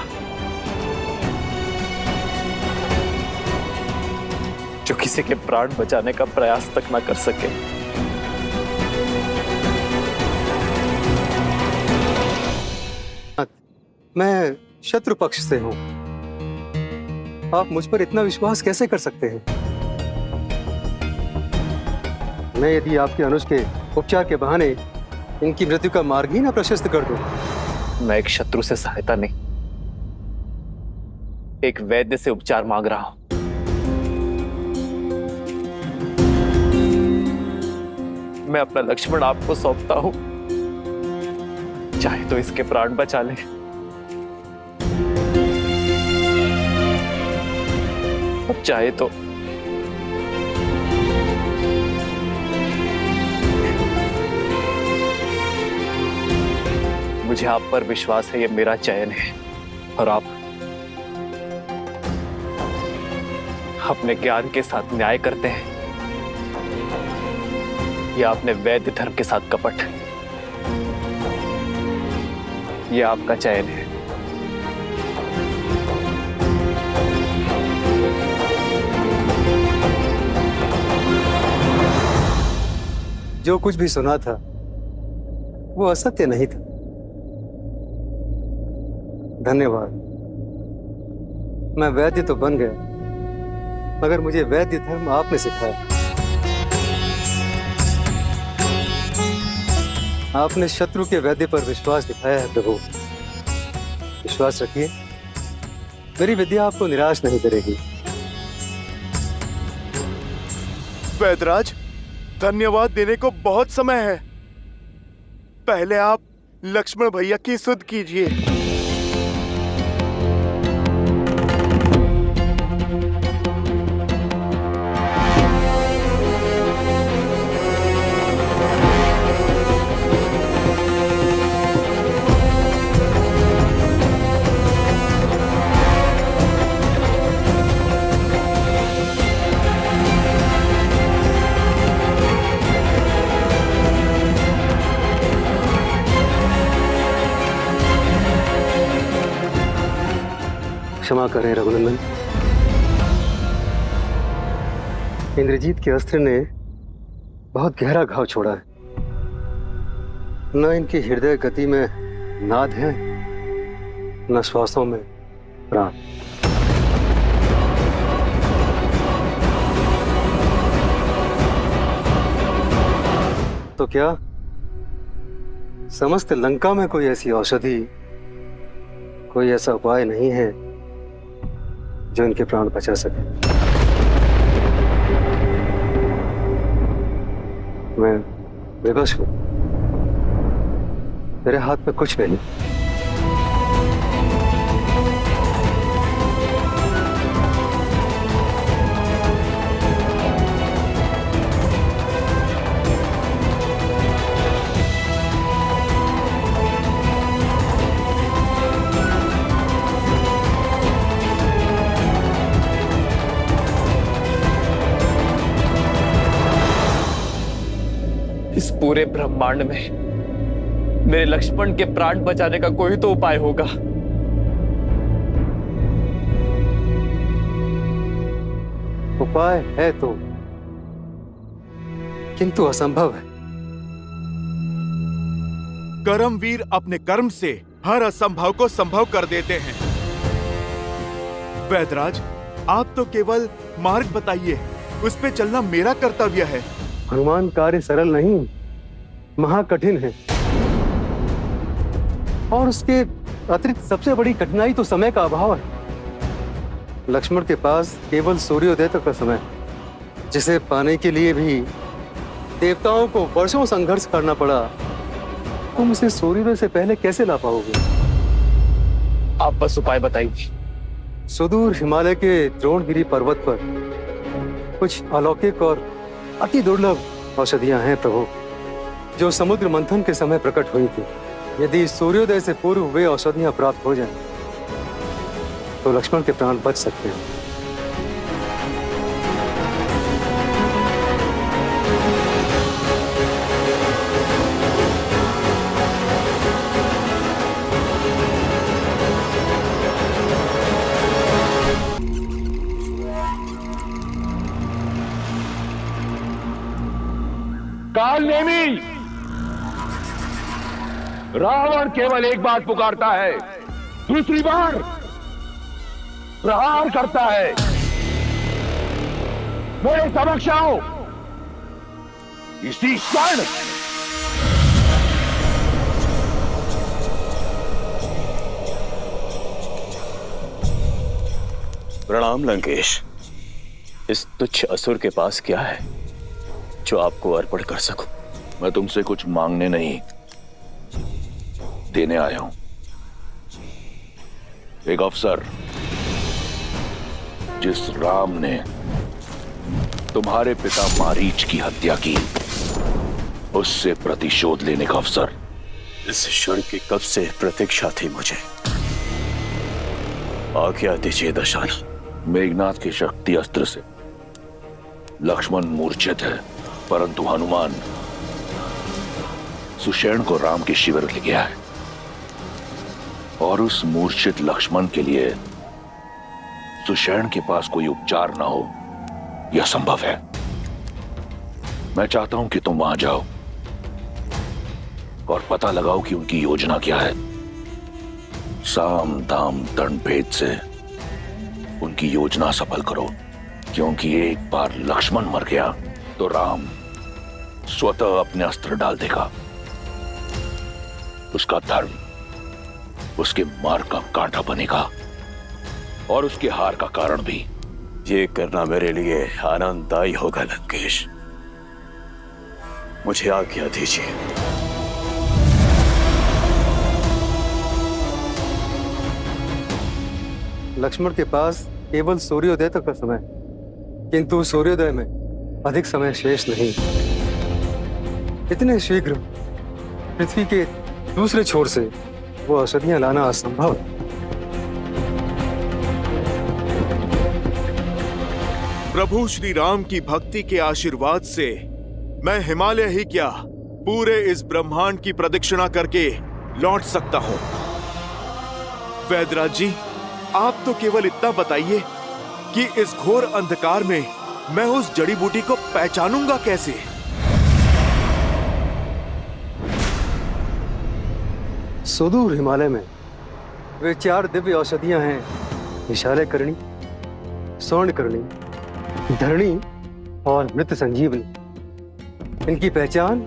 जो किसी के प्राण बचाने का प्रयास तक ना कर सके। मैं शत्रु पक्ष से हूं। आप मुझ पर इतना विश्वास कैसे कर सकते हैं? मैं यदि आपके अनुज के उपचार के बहाने इनकी मृत्यु का मार्ग ही ना प्रशस्त कर दूं। मैं एक शत्रु से सहायता नहीं, एक वैद्य से उपचार मांग रहा हूं। मैं अपना लक्ष्मण आपको सौंपता हूं, चाहे तो इसके प्राण बचा ले, और चाहे तो मुझे आप पर विश्वास है, ये मेरा चयन है, और आप अपने ज्ञान के साथ न्याय करते हैं या अपने वैद्य धर्म के साथ कपट। ये आपका चयन है। जो कुछ भी सुना था वो असत्य नहीं था। धन्यवाद। मैं वैद्य तो बन गया, मगर मुझे वैद्य धर्म आपने सिखाया। आपने शत्रु के वैद्य पर विश्वास दिखाया है प्रभु। विश्वास रखिए, मेरी विद्या आपको निराश नहीं करेगी। वैदराज, धन्यवाद देने को बहुत समय है। पहले आप लक्ष्मण भैया की सुध कीजिए। क्षमा करें रघुनंदन, इंद्रजीत के अस्त्र ने बहुत गहरा घाव छोड़ा है। न इनकी हृदय गति में नाद है, न श्वासों में प्राण। तो क्या समस्त लंका में कोई ऐसी औषधि, कोई ऐसा उपाय नहीं है जो इनके प्राण बचा सके? मैं विवश हूं, मेरे हाथ में कुछ नहीं। इस पूरे ब्रह्मांड में मेरे लक्ष्मण के प्राण बचाने का कोई तो उपाय होगा। उपाय है तो, किंतु असंभव है। कर्मवीर अपने कर्म से हर असंभव को संभव कर देते हैं। वैदराज, आप तो केवल मार्ग बताइए, उस पे चलना मेरा कर्तव्य है। हनुमान, कार्य सरल नहीं, महाकठिन है। और उसके अतिरिक्त सबसे बड़ी कठिनाई तो समय का अभाव है। लक्ष्मण के पास केवल सूर्योदय तक का समय, जिसे पाने के लिए भी देवताओं को वर्षों संघर्ष करना पड़ा। तुम उसे सूर्योदय से पहले कैसे ला पाओगे? आप बस उपाय बताइए। सुदूर हिमालय के द्रोणगिरी पर्वत पर कुछ अलौकिक और अति दुर्लभ औषधियां हैं प्रभु, जो समुद्र मंथन के समय प्रकट हुई थी। यदि सूर्योदय से पूर्व वे औषधियां प्राप्त हो जाएं, तो लक्ष्मण के प्राण बच सकते हैं। कालनेमी, रावण केवल एक बात पुकारता है, दूसरी बार प्रहार करता है। मेरे समक्ष आओ इसी क्षण। प्रणाम लंकेश। इस तुच्छ असुर के पास क्या है जो आपको अर्पण कर सकूं? मैं तुमसे कुछ मांगने नहीं, देने आया हूं। एक अवसर, जिस राम ने तुम्हारे पिता मारीच की हत्या की, उससे प्रतिशोध लेने का अवसर। इस क्षण की कब से प्रतीक्षा थी मुझे। आज्ञा दीजिए दशानन। मेघनाथ की शक्ति अस्त्र से लक्ष्मण मूर्छित है, परंतु हनुमान सुषेण को राम के शिविर ले गया है, और उस मूर्छित लक्ष्मण के लिए सुषेण के पास कोई उपचार ना हो, यह संभव है। मैं चाहता हूं कि तुम वहां जाओ और पता लगाओ कि उनकी योजना क्या है। साम दाम दंड भेद से उनकी योजना सफल करो, क्योंकि एक बार लक्ष्मण मर गया तो राम स्वतः अपने अस्त्र डाल देगा। उसका धर्म उसके मार का कांटा बनेगा और उसके हार का कारण भी। ये करना मेरे लिए आनंददायी होगा लंकेश। मुझे आज्ञा दीजिए। लक्ष्मण के पास केवल सूर्योदय तक का समय, किंतु सूर्योदय में अधिक समय शेष नहीं। इतने शीघ्र पृथ्वी के दूसरे छोर से वो औषधियां लाना असंभव है। प्रभु श्री राम की भक्ति के आशीर्वाद से मैं हिमालय ही क्या पूरे इस ब्रह्मांड की प्रदक्षिणा करके लौट सकता हूं। वैद्यराज जी, आप तो केवल इतना बताइए कि इस घोर अंधकार में मैं उस जड़ी बूटी को पहचानूंगा कैसे? सुदूर हिमालय में वे 4 दिव्य औषधियां हैं, विशाले करणी, स्वर्ण करणी, धरणी और मृत संजीवनी। इनकी पहचान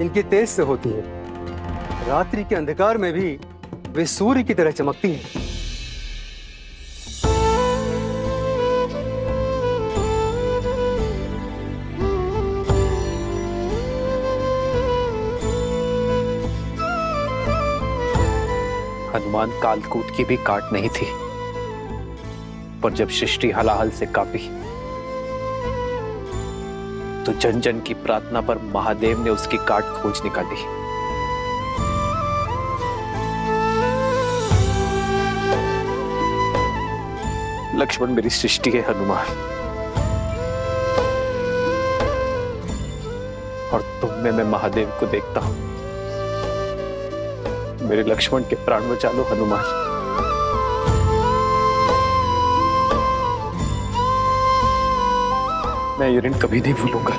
इनके तेज से होती है। रात्रि के अंधकार में भी वे सूर्य की तरह चमकती हैं। हनुमान कालकूट की भी काट नहीं थी, पर जब सृष्टि हलाहल से कांपी तो जन जन की प्रार्थना पर महादेव ने उसकी काट खोज निकाली। लक्ष्मण मेरी सृष्टि है हनुमान, और तुम में मैं महादेव को देखता हूं। मेरे लक्ष्मण के प्राण बचा लो हनुमान। मैं ये ऋण कभी नहीं भूलूंगा।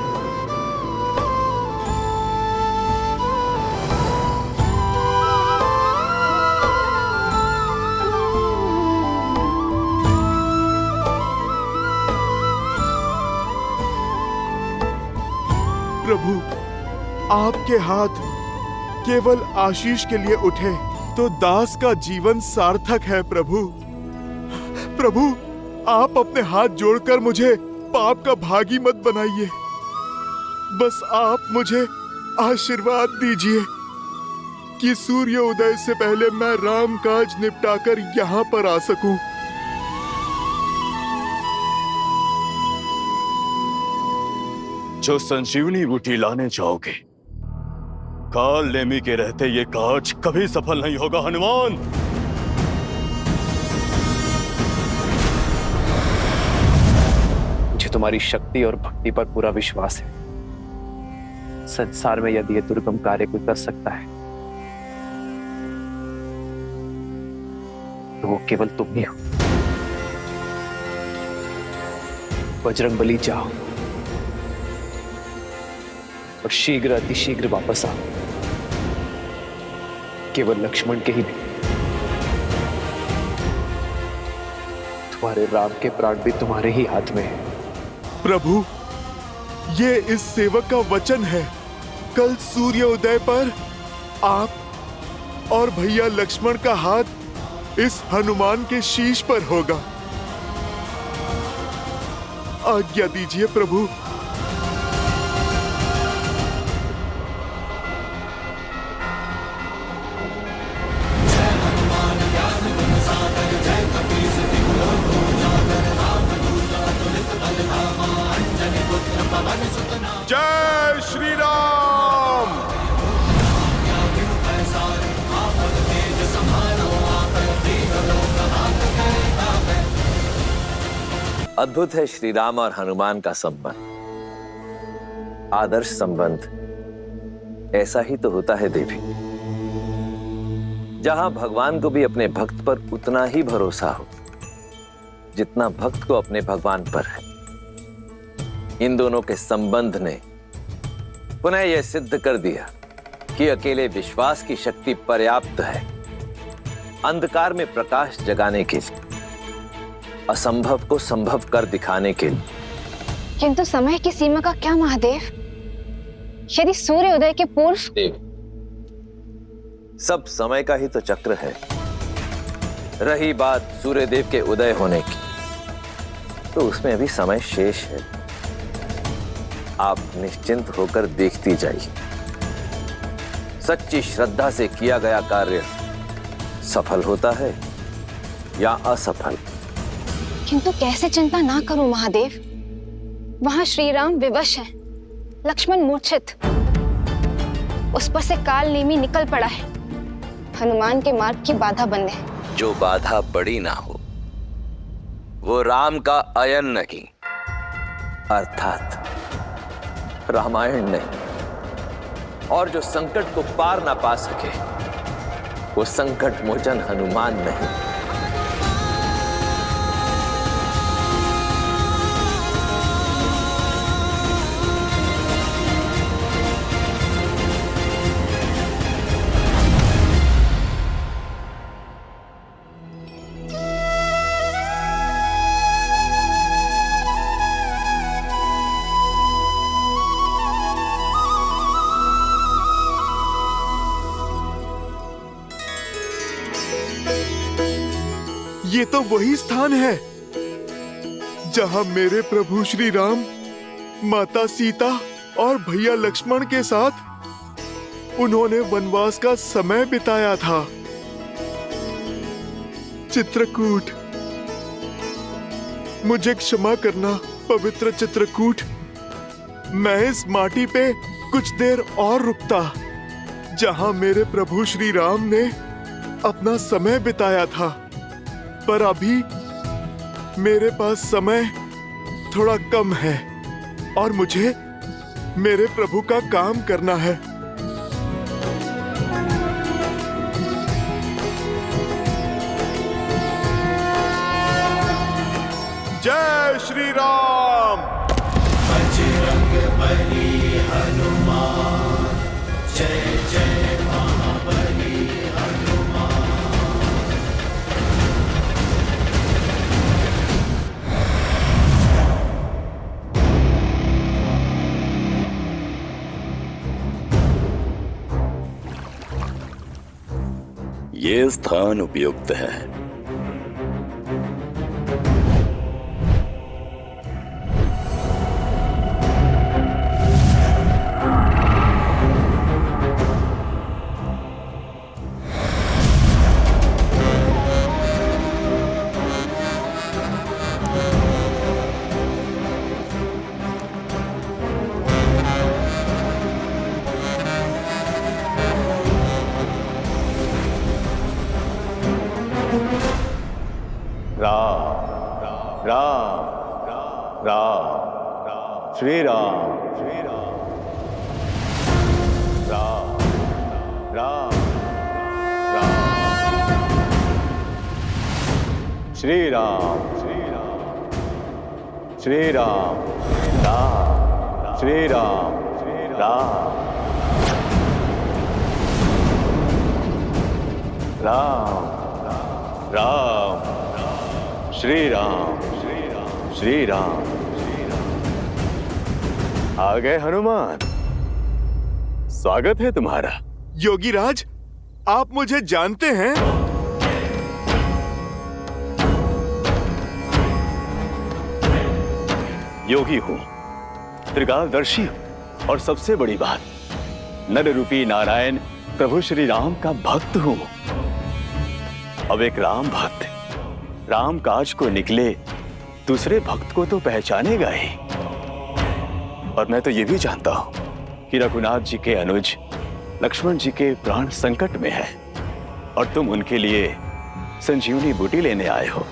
प्रभु, आपके हाथ केवल आशीष के लिए उठे तो दास का जीवन सार्थक है। प्रभु, प्रभु, आप अपने हाथ जोड़कर मुझे पाप का भागी मत बनाइए। बस आप मुझे आशीर्वाद दीजिए कि सूर्य उदय से पहले मैं राम काज निपटाकर यहाँ पर आ सकूं। जो संजीवनी बूटी लाने जाओगे, काल नेमी के रहते ये काज कभी सफल नहीं होगा हनुमान। मुझे तुम्हारी शक्ति और भक्ति पर पूरा विश्वास है। संसार में यदि यह दुर्गम कार्य कोई कर सकता है तो वो केवल तुम ही हो। बजरंगबली, जाओ और शीघ्र अतिशीघ्र वापस आओ। केवल लक्ष्मण के ही नहीं, तुम्हारे राम के प्राण भी तुम्हारे ही हाथ में है। प्रभु, ये इस सेवक का वचन है। कल सूर्योदय पर आप और भैया लक्ष्मण का हाथ इस हनुमान के शीश पर होगा। आज्ञा दीजिए प्रभु। जय श्री राम। अद्भुत है श्री राम और हनुमान का संबंध। आदर्श संबंध ऐसा ही तो होता है देवी, जहां भगवान को भी अपने भक्त पर उतना ही भरोसा हो जितना भक्त को अपने भगवान पर है। इन दोनों के संबंध ने पुनः यह सिद्ध कर दिया कि अकेले विश्वास की शक्ति पर्याप्त है अंधकार में प्रकाश जगाने के लिए। असंभव को संभव कर दिखाने के लिए। किंतु समय की सीमा का क्या महादेव? यदि सूर्य उदय के पूर्व। देव, सब समय का ही तो चक्र है। रही बात सूर्य देव के उदय होने की, तो उसमें अभी समय शेष है। आप निश्चिंत होकर देखती जाइए। सच्ची श्रद्धा से किया गया कार्य सफल होता है या असफल। किंतु कैसे चिंता ना करूं महादेव? वहां श्री राम विवश हैं, लक्ष्मण मूर्छित, उस पर से काल नेमी निकल पड़ा है, हनुमान के मार्ग की बाधा बनने। जो बाधा बड़ी ना हो वो राम का अयन नहीं, अर्थात रामायण नहीं। और जो संकट को पार ना पा सके वो संकट मोचन हनुमान नहीं। ये तो वही स्थान है जहां मेरे प्रभु श्री राम माता सीता और भैया लक्ष्मण के साथ उन्होंने वनवास का समय बिताया था। चित्रकूट, मुझे क्षमा करना पवित्र चित्रकूट। मैं इस माटी पे कुछ देर और रुकता जहां मेरे प्रभु श्री राम ने अपना समय बिताया था, पर अभी मेरे पास समय थोड़ा कम है और मुझे मेरे प्रभु का काम करना है। जय श्री राम। बजरंग बली हनुमान, जय जय महाबली हनुमान। ये स्थान उपयुक्त है। राम राम राम श्री राम राम राम राम श्री राम श्री राम राम श्री राम राम राम राम श्री राम श्री राम। आ गए हनुमान, स्वागत है तुम्हारा। योगीराज, आप मुझे जानते हैं? योगी हूं, त्रिकालदर्शी हूं, और सबसे बड़ी बात, नर रूपी नारायण प्रभु श्री राम का भक्त हूं। अब एक राम भक्त राम काज को निकले दूसरे भक्त को तो पहचानेगा ही। और मैं तो ये भी जानता हूं कि रघुनाथ जी के अनुज लक्ष्मण जी के प्राण संकट में है और तुम उनके लिए संजीवनी बूटी लेने आए हो।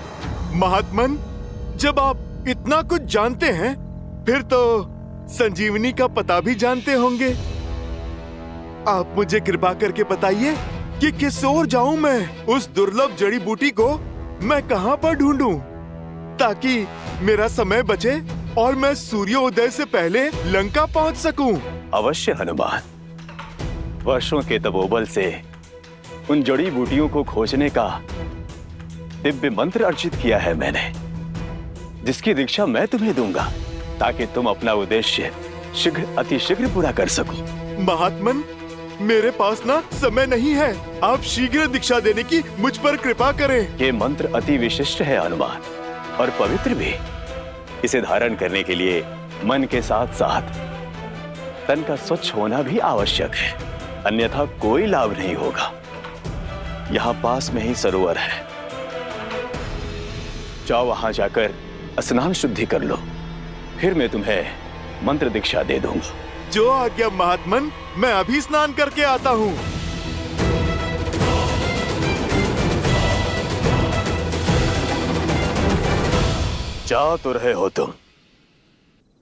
महात्मन, जब आप इतना कुछ जानते हैं फिर तो संजीवनी का पता भी जानते होंगे। आप मुझे कृपा करके बताइए कि किस ओर जाऊं मैं? उस दुर्लभ जड़ी बूटी को मैं कहां पर ढूंढूं ताकि मेरा समय बचे और मैं सूर्योदय से पहले लंका पहुंच सकूं? अवश्य हनुमान, वर्षों के तपोबल से उन जड़ी बूटियों को खोजने का दिव्य मंत्र अर्जित किया है मैंने। जिसकी दीक्षा मैं तुम्हें दूंगा ताकि तुम अपना उद्देश्य शीघ्र अतिशीघ्र पूरा कर सको। महात्मन, मेरे पास ना समय नहीं है, आप शीघ्र दीक्षा देने की मुझ पर कृपा करें। ये मंत्र अति विशिष्ट है हनुमान, और पवित्र भी। इसे धारण करने के लिए मन के साथ साथ तन का स्वच्छ होना भी आवश्यक है, अन्यथा कोई लाभ नहीं होगा। यहाँ पास में ही सरोवर है, जाओ वहां जाकर स्नान शुद्धि कर लो, फिर मैं तुम्हें मंत्र दीक्षा दे दूंगा। जो आज्ञा महात्मन, मैं अभी स्नान करके आता हूँ। जा तो रहे हो तुम,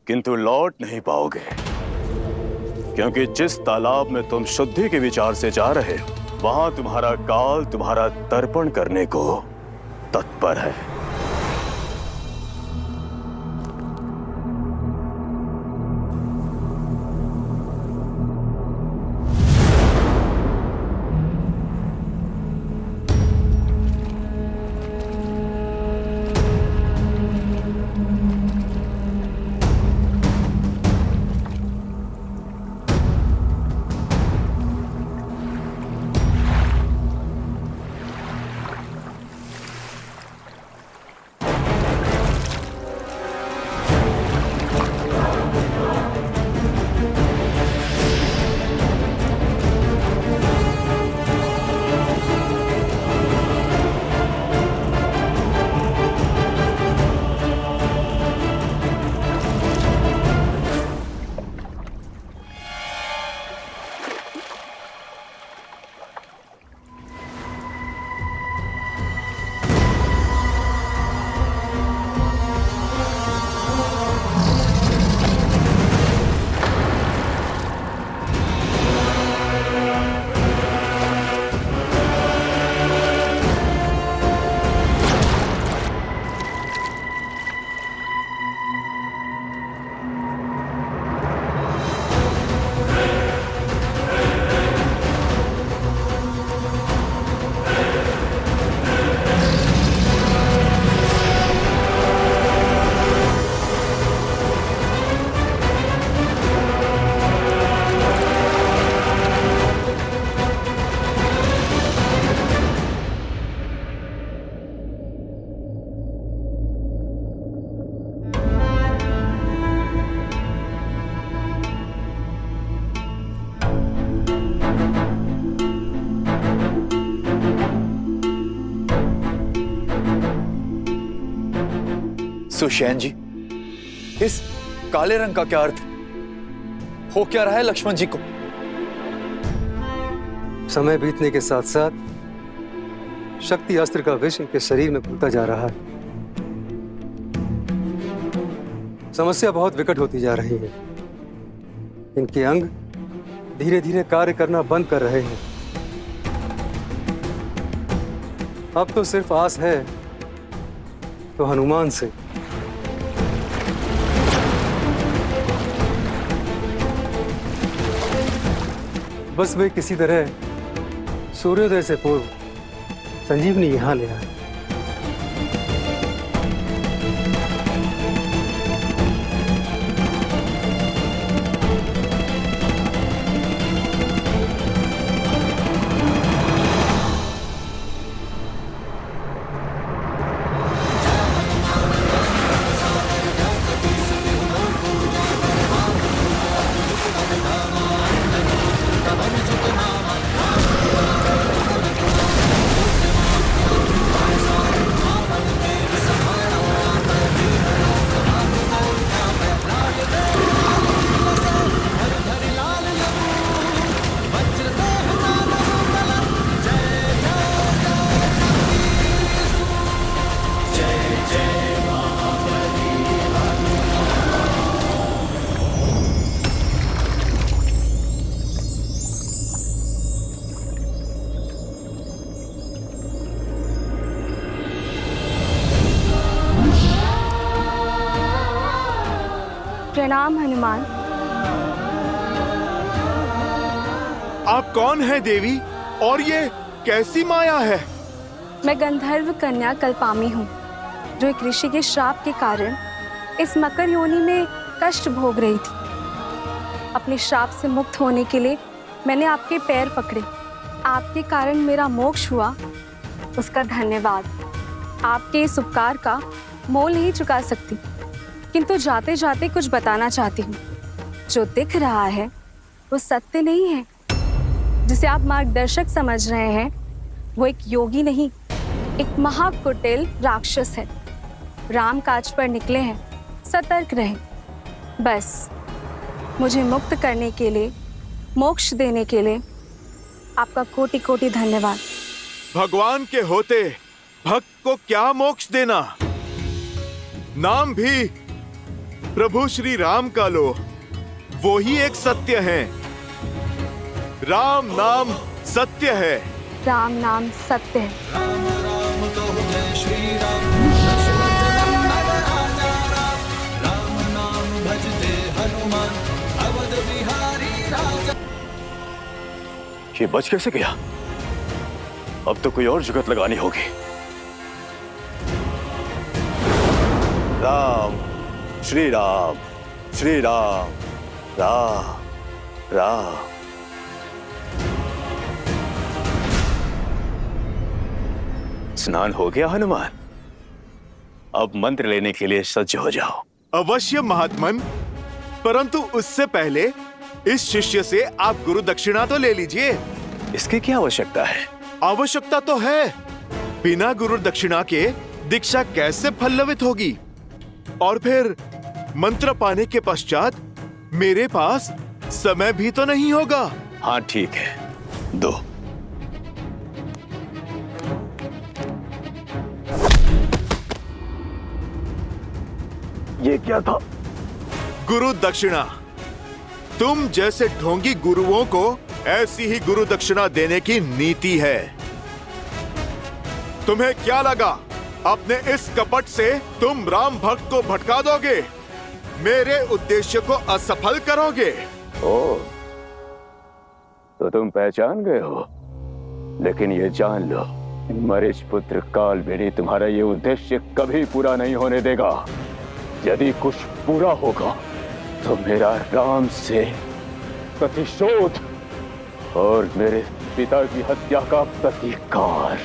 किंतु लौट नहीं पाओगे, क्योंकि जिस तालाब में तुम शुद्धि के विचार से जा रहे हो, वहां तुम्हारा काल तुम्हारा तर्पण करने को तत्पर है। सुशैन जी, इस काले रंग का क्या अर्थ हो क्या रहा है लक्ष्मण जी को? समय बीतने के साथ साथ शक्ति अस्त्र का विष इनके शरीर में घुलता जा रहा है। समस्या बहुत विकट होती जा रही है। इनके अंग धीरे धीरे कार्य करना बंद कर रहे हैं। अब तो सिर्फ आस है तो हनुमान से। बस वे किसी तरह सूर्योदय से पूर्व संजीवनी यहां ले आए। प्रणाम हनुमान। आप कौन हैं देवी, और ये कैसी माया है? मैं गंधर्व कन्या कल्पामी हूँ। जो एक ऋषि के श्राप के कारण इस मकर योनि में कष्ट भोग रही थी। अपने श्राप से मुक्त होने के लिए मैंने आपके पैर पकड़े। आपके कारण मेरा मोक्ष हुआ, उसका धन्यवाद। आपके इस उपकार का मोल नहीं चुका सकती, किंतु जाते जाते कुछ बताना चाहती हूँ। जो दिख रहा है वो सत्य नहीं है। जिसे आप मार्गदर्शक समझ रहे हैं वो एक योगी नहीं, एक महाकुटिल राक्षस है। राम काज पर निकले हैं, सतर्क रहें। बस मुझे मुक्त करने के लिए, मोक्ष देने के लिए आपका कोटि कोटि धन्यवाद। भगवान के होते भक्त को क्या मोक्ष देना? नाम भी प्रभु श्री राम का लो, वो ही एक सत्य है। राम नाम सत्य है। राम नाम सत्य है। ये बच कैसे गया? अब तो कोई और जुगत लगानी होगी। राम श्री राम श्री राम राम राम। स्नान हो गया हनुमान? अब मंत्र लेने के लिए सज्ज हो जाओ। अवश्य महात्मन, परंतु उससे पहले इस शिष्य से आप गुरु दक्षिणा तो ले लीजिए। इसकी क्या आवश्यकता है? आवश्यकता तो है। बिना गुरु दक्षिणा के दीक्षा कैसे फलवित होगी? और फिर मंत्र पाने के पश्चात मेरे पास समय भी तो नहीं होगा। हाँ ठीक है, दो। ये क्या था? गुरु दक्षिणा। तुम जैसे ढोंगी गुरुओं को ऐसी ही गुरु दक्षिणा देने की नीति है। तुम्हें क्या लगा अपने इस कपट से तुम राम भक्त को भटका दोगे, मेरे उद्देश्य को असफल करोगे? ओ, तो तुम पहचान गए हो। लेकिन ये जान लो, मरीच पुत्र कालवेणी तुम्हारा ये उद्देश्य कभी पूरा नहीं होने देगा। यदि कुछ पूरा होगा तो मेरा राम से प्रतिशोध और मेरे पिता की हत्या का प्रतिकार।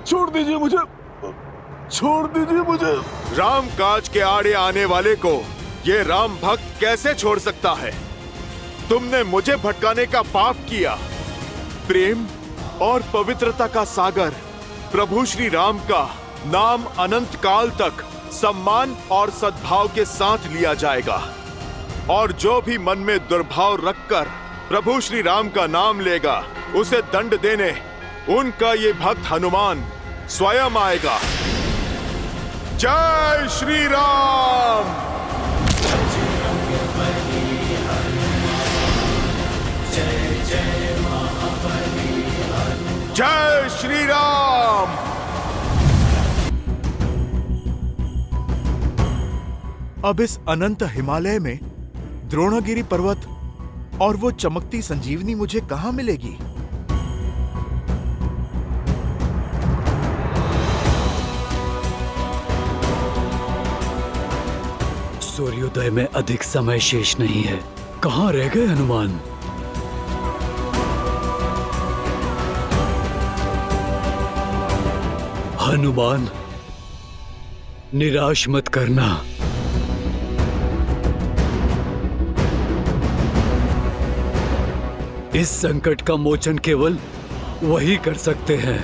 छोड़ दीजिए मुझे, छोड़ दीजिए मुझे। राम काज के आड़े आने वाले को ये राम भक्त कैसे छोड़ सकता है? तुमने मुझे भटकाने का पाप किया। प्रेम और पवित्रता का सागर प्रभु श्री राम का नाम अनंत काल तक सम्मान और सद्भाव के साथ लिया जाएगा। और जो भी मन में दुर्भाव रखकर प्रभु श्री राम का नाम लेगा, उसे दंड देने उनका ये भक्त हनुमान स्वयं आएगा। जय श्री राम। जय श्री राम। अब इस अनंत हिमालय में द्रोणगिरि पर्वत और वो चमकती संजीवनी मुझे कहां मिलेगी? सूर्योदय में अधिक समय शेष नहीं है। कहां रह गए हनुमान? हनुमान, निराश मत करना। इस संकट का मोचन केवल वही कर सकते हैं।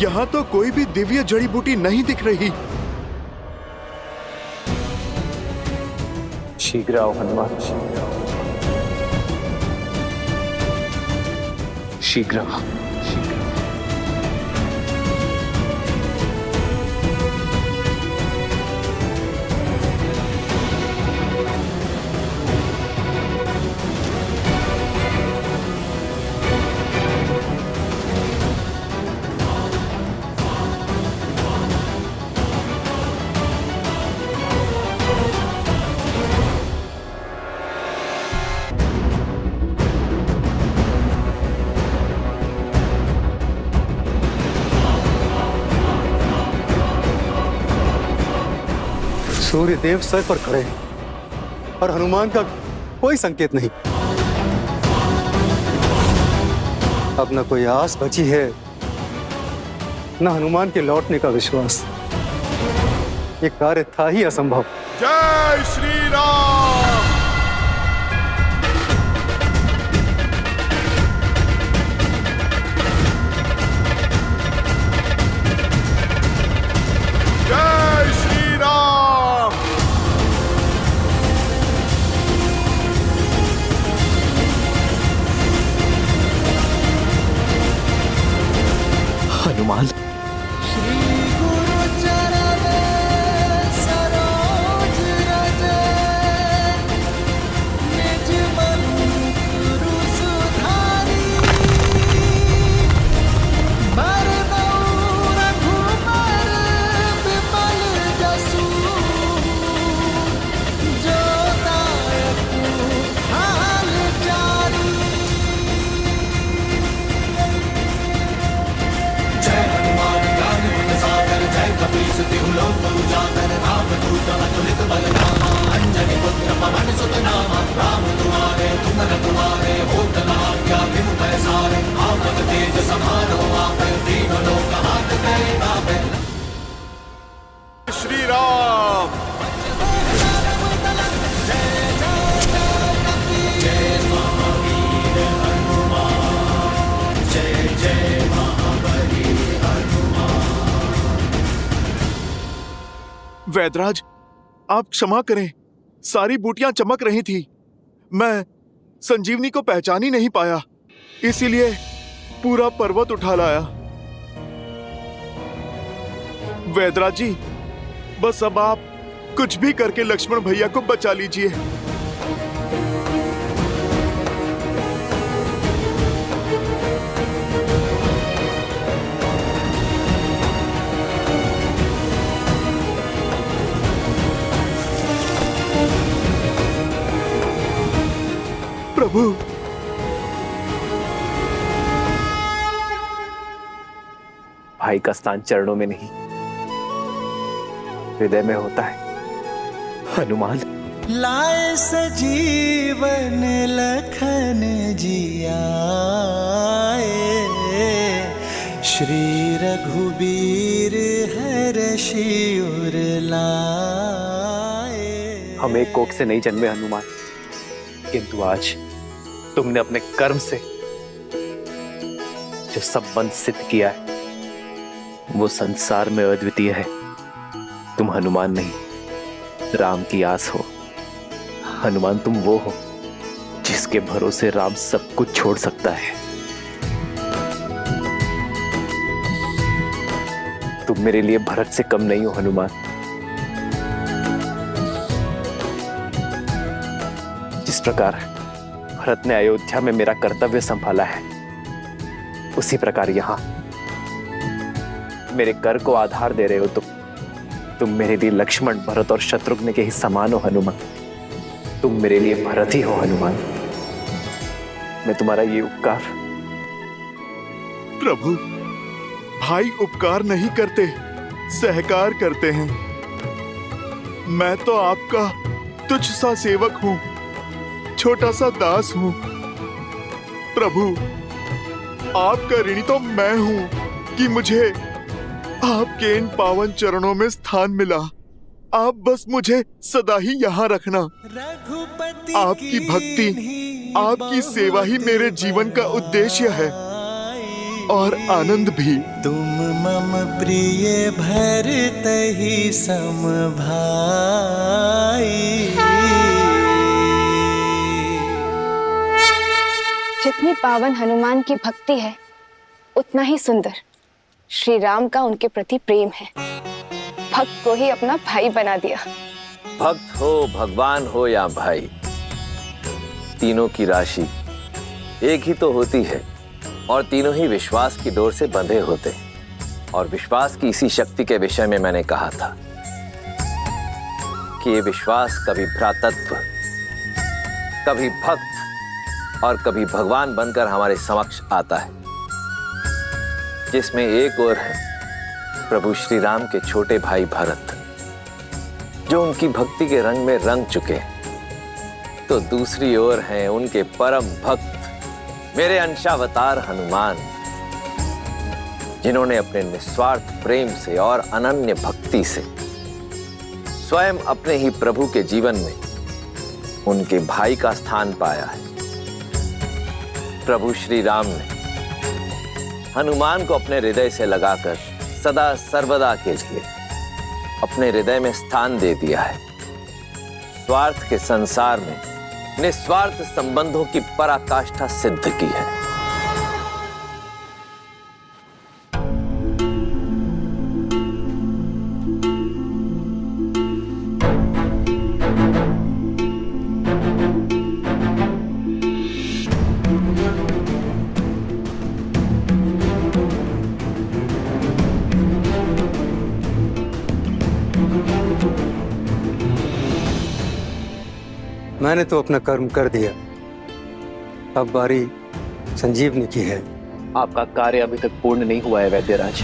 यहाँ तो कोई भी दिव्य जड़ी बूटी नहीं दिख रही। शीघ्र आओ हनुमान, शीघ्र आओ। सूर्य देव सर पर खड़े हैं और हनुमान का कोई संकेत नहीं। अब न कोई आस बची है, न हनुमान के लौटने का विश्वास। ये कार्य था ही असंभव। जय श्री राम। जय श्री राम। हनुमान, श्री राम। वैदराज, आप क्षमा करें, सारी बूटियां चमक रही थी। मैं संजीवनी को पहचान ही नहीं पाया, इसीलिए पूरा पर्वत उठा लाया। वैदराज जी, बस अब आप कुछ भी करके लक्ष्मण भैया को बचा लीजिए। प्रभु, भाई का स्थान चरणों में नहीं, हृदय में होता है। हनुमान, लाए सजीवन लखन जियाए, श्री रघुबीर हर्षि उर लाए। हम एक कोख से नहीं जन्मे हनुमान, किंतु आज तुमने अपने कर्म से जो संबंध सिद्ध किया है वो संसार में अद्वितीय है। तुम हनुमान नहीं, राम की आस हो। हनुमान, तुम वो हो जिसके भरोसे राम सब कुछ छोड़ सकता है। तुम मेरे लिए भरत से कम नहीं हो हनुमान। जिस प्रकार भरत ने अयोध्या में मेरा कर्तव्य संभाला है, उसी प्रकार यहां मेरे कर को आधार दे रहे हो। तुम मेरे लिए लक्ष्मण, भरत और शत्रुघ्न के ही समान हो हनुमान। तुम मेरे लिए भरत ही हो हनुमान। मैं तुम्हारा ये उपकार। प्रभु, भाई उपकार नहीं करते, सहकार करते हैं। मैं तो आपका तुच्छ सा सेवक हूं, छोटा सा दास हूं। प्रभु, आपका ऋणी तो मैं हूं कि मुझे आपके इन पावन चरणों में स्थान मिला। आप बस मुझे सदा ही यहाँ रखना। आपकी भक्ति, आपकी सेवा ही मेरे जीवन का उद्देश्य है और आनंद भी। तुम मम प्रिय भरत ही सम भाई। जितनी पावन हनुमान की भक्ति है, उतना ही सुंदर श्री राम का उनके प्रति प्रेम है। भक्त को ही अपना भाई बना दिया। भक्त हो, भगवान हो या भाई, तीनों की राशि एक ही तो होती है और तीनों ही विश्वास की डोर से बंधे होते हैं। और विश्वास की इसी शक्ति के विषय में मैंने कहा था कि ये विश्वास कभी भ्रातृत्व, कभी भक्त और कभी भगवान बनकर हमारे समक्ष आता है, जिसमें एक और है प्रभु श्री राम के छोटे भाई भरत, जो उनकी भक्ति के रंग में रंग चुके हैं, तो दूसरी ओर हैं उनके परम भक्त मेरे अंशावतार हनुमान, जिन्होंने अपने निस्वार्थ प्रेम से और अनन्य भक्ति से स्वयं अपने ही प्रभु के जीवन में उनके भाई का स्थान पाया है। प्रभु श्री राम ने हनुमान को अपने हृदय से लगाकर सदा सर्वदा के लिए अपने हृदय में स्थान दे दिया है। स्वार्थ के संसार में निस्वार्थ संबंधों की पराकाष्ठा सिद्ध की है। मैंने तो अपना कर्म कर दिया, अब बारी संजीवनी की है। आपका कार्य अभी तक पूर्ण नहीं हुआ है वैद्यराज।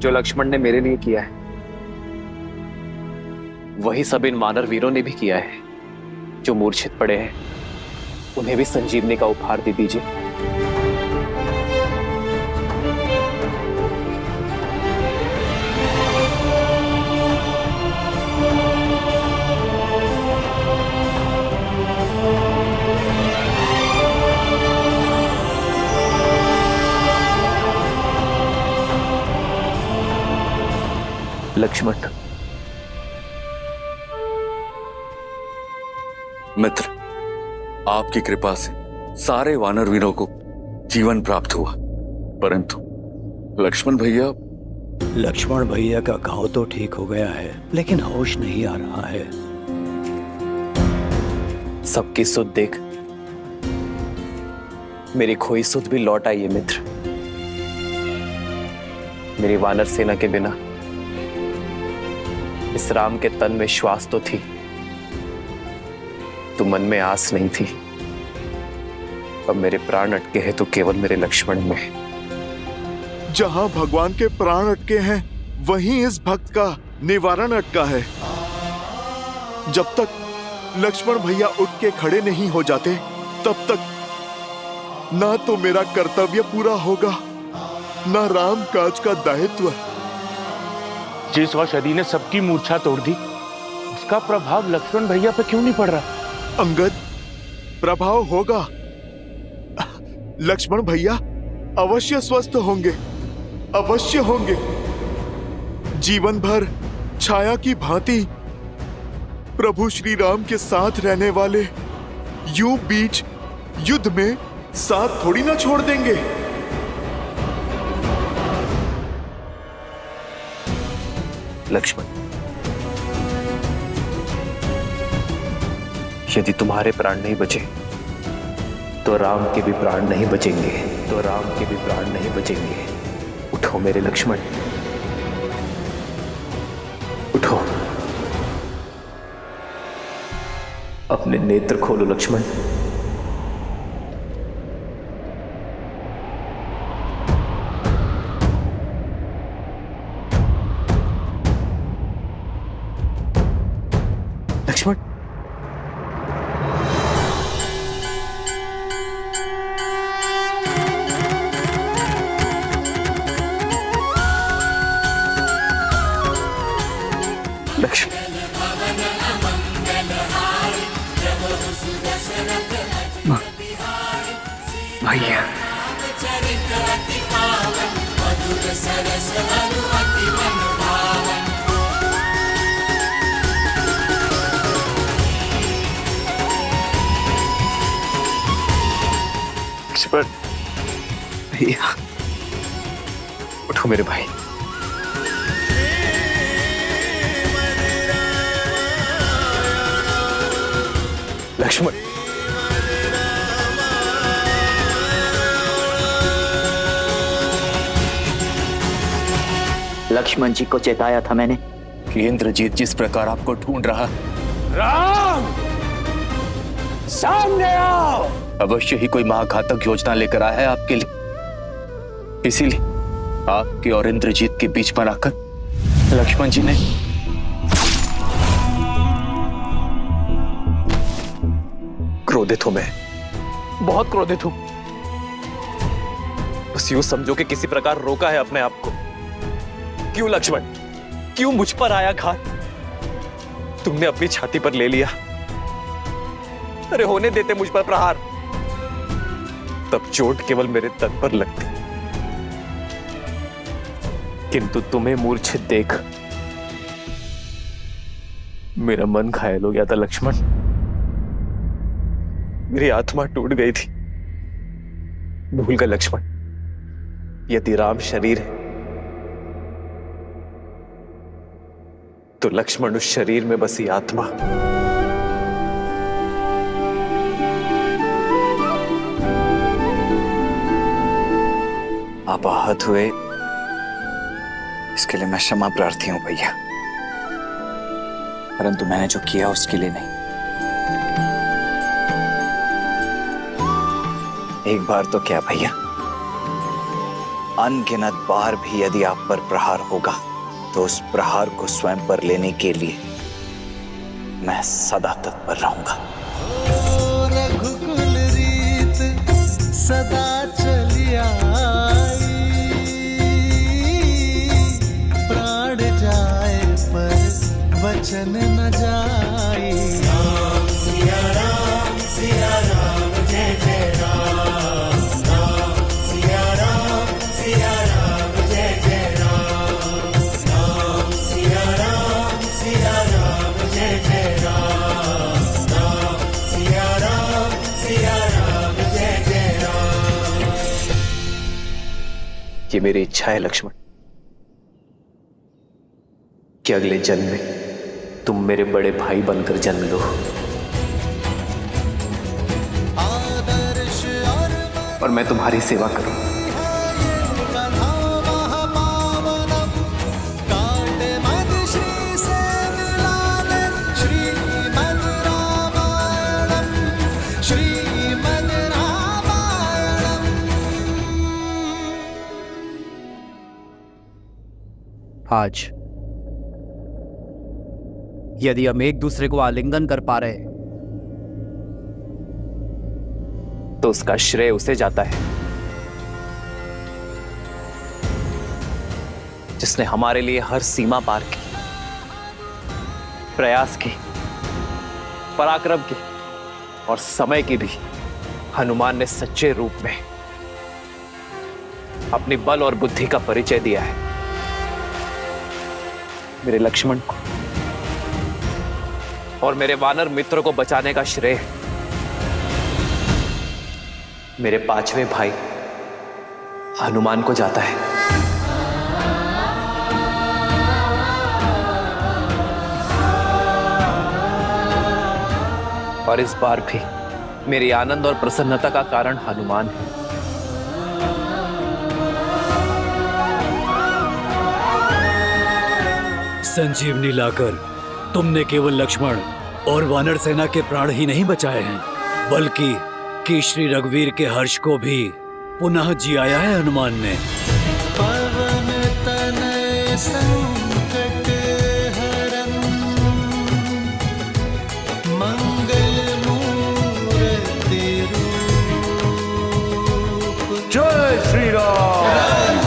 जो लक्ष्मण ने मेरे लिए किया है, वही सब इन वानर वीरों ने भी किया है। जो मूर्छित पड़े हैं, उन्हें भी संजीवनी का उपहार दे दीजिए। लक्ष्मण, मित्र, आपकी कृपा से सारे वानर वीरों को जीवन प्राप्त हुआ, परंतु लक्ष्मण भैया का घाव तो ठीक हो गया है, लेकिन होश नहीं आ रहा है। सबकी सुध देख मेरी खोई सुध भी लौट आई है मित्र। मेरी वानर सेना के बिना इस राम के तन में श्वास तो थी, तो मन में आस नहीं थी। अब मेरे प्राण अटके हैं तो केवल मेरे लक्ष्मण में। जहां भगवान के प्राण अटके हैं, वहीं इस भक्त का निवारण अटका है। जब तक लक्ष्मण भैया उठ के खड़े नहीं हो जाते, तब तक ना तो मेरा कर्तव्य पूरा होगा, ना राम काज का दायित्व। जिस औषधि ने सबकी मूर्छा तोड़ दी, उसका प्रभाव लक्ष्मण भैया पे क्यों नहीं पड़ रहा? अंगद, प्रभाव होगा। लक्ष्मण भैया अवश्य स्वस्थ होंगे, अवश्य होंगे। जीवन भर छाया की भांति प्रभु श्री राम के साथ रहने वाले यूं बीच युद्ध में साथ थोड़ी ना छोड़ देंगे। लक्ष्मण, यदि तुम्हारे प्राण नहीं बचे तो राम के भी प्राण नहीं बचेंगे, तो राम के भी प्राण नहीं बचेंगे। उठो मेरे लक्ष्मण, उठो, अपने नेत्र खोलो लक्ष्मण। लक्ष्मण, भैया लक्ष्मण, भैया उठो मेरे भाई। लक्ष्मण, लक्ष्मण जी को चेताया था मैंने कि इंद्रजीत जिस प्रकार आपको ढूंढ रहा। राम, सामने आओ। अवश्य ही कोई महाघातक योजना लेकर आया है आपके लिए, इसीलिए आपके और इंद्रजीत के बीच में आकर लक्ष्मण जी ने क्रोधित हूं मैं, बहुत क्रोधित हूं। बस यूं समझो कि किसी प्रकार रोका है अपने आप को। क्यों लक्ष्मण, क्यों मुझ पर आया घात? तुमने अपनी छाती पर ले लिया। अरे होने देते मुझ पर प्रहार, तब चोट केवल मेरे तन पर लगती, किंतु तुम्हें मूर्छित देख मेरा मन घायल हो गया था लक्ष्मण। मेरी आत्मा टूट गई थी। भूल गए लक्ष्मण, यदि राम शरीर है तो लक्ष्मण उस शरीर में बसी आत्मा। आप आहत हुए, इसके लिए मैं क्षमा प्रार्थी हूं भैया, परंतु मैंने जो किया उसके लिए नहीं। एक बार तो क्या भैया, अनगिनत बार भी यदि आप पर प्रहार होगा तो उस प्रहार को स्वयं पर लेने के लिए मैं सदा तत्पर रहूंगा। रघुकुल रीत सदा चली आई, प्राण जाए पर वचन न जाए। राम सिया राम जय जय राम, राम सिया राम जय जय राम, राम सिया राम जय जय राम, राम सिया राम जय जय राम। ये मेरी इच्छा है लक्ष्मण कि अगले जन्म में तुम मेरे बड़े भाई बनकर जन्म लो और मैं तुम्हारी सेवा करूं। आज यदि हम एक दूसरे को आलिंगन कर पा रहे तो उसका श्रेय उसे जाता है जिसने हमारे लिए हर सीमा पार की, प्रयास की, पराक्रम की और समय की भी हनुमान ने सच्चे रूप में अपनी बल और बुद्धि का परिचय दिया है। मेरे लक्ष्मण को और मेरे वानर मित्र को बचाने का श्रेय मेरे पांचवें भाई हनुमान को जाता है। और इस बार भी मेरी आनंद और प्रसन्नता का कारण हनुमान है। संजीवनी लाकर तुमने केवल लक्ष्मण और वानर सेना के प्राण ही नहीं बचाए हैं, बल्कि कि श्री रघुवीर के हर्ष को भी पुनः जियाया है हनुमान ने। पवन तनय संकट हरन, मंगल मूर्ति रूप। जय श्री राम।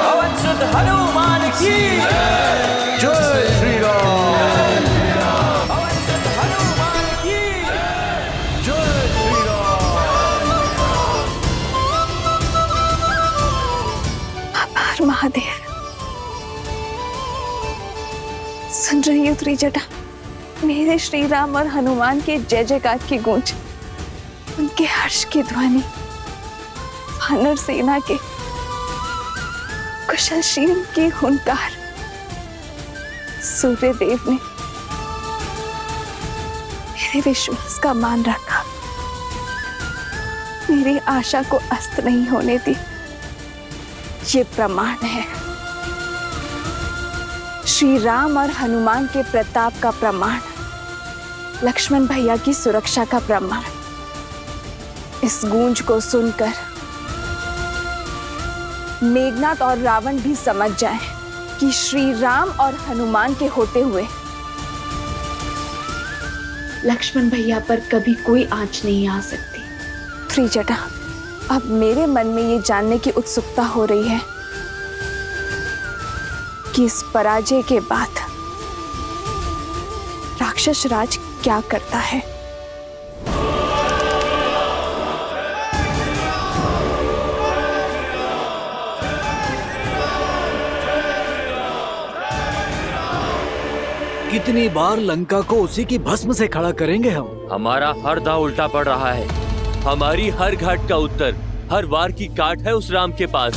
पवन सुत हनुमान की जय श्री राम। पवन सुत हनुमान की जय श्री राम। त्रिजटा, मेरे श्री राम और हनुमान के जय जयकार की गूंज, उनके हर्ष की ध्वनि, वानर सेना के कुशलशील की हुंकार, सूर्य देव ने मेरे विश्वास का मान रखा, मेरी आशा को अस्त नहीं होने दी। ये प्रमाण है, श्री राम और हनुमान के प्रताप का प्रमाण, लक्ष्मण भैया की सुरक्षा का प्रमाण। इस गूंज को सुनकर मेघनाथ और रावण भी समझ जाएं कि श्री राम और हनुमान के होते हुए लक्ष्मण भैया पर कभी कोई आंच नहीं आ सकती। त्रिजटा, अब मेरे मन में ये जानने की उत्सुकता हो रही है कि इस पराजय के बाद राक्षस राज क्या करता है। कितनी बार लंका को उसी की भस्म से खड़ा करेंगे हम? हमारा हर दांव उल्टा पड़ रहा है। हमारी हर घाट का उत्तर, हर वार की काट है उस राम के पास।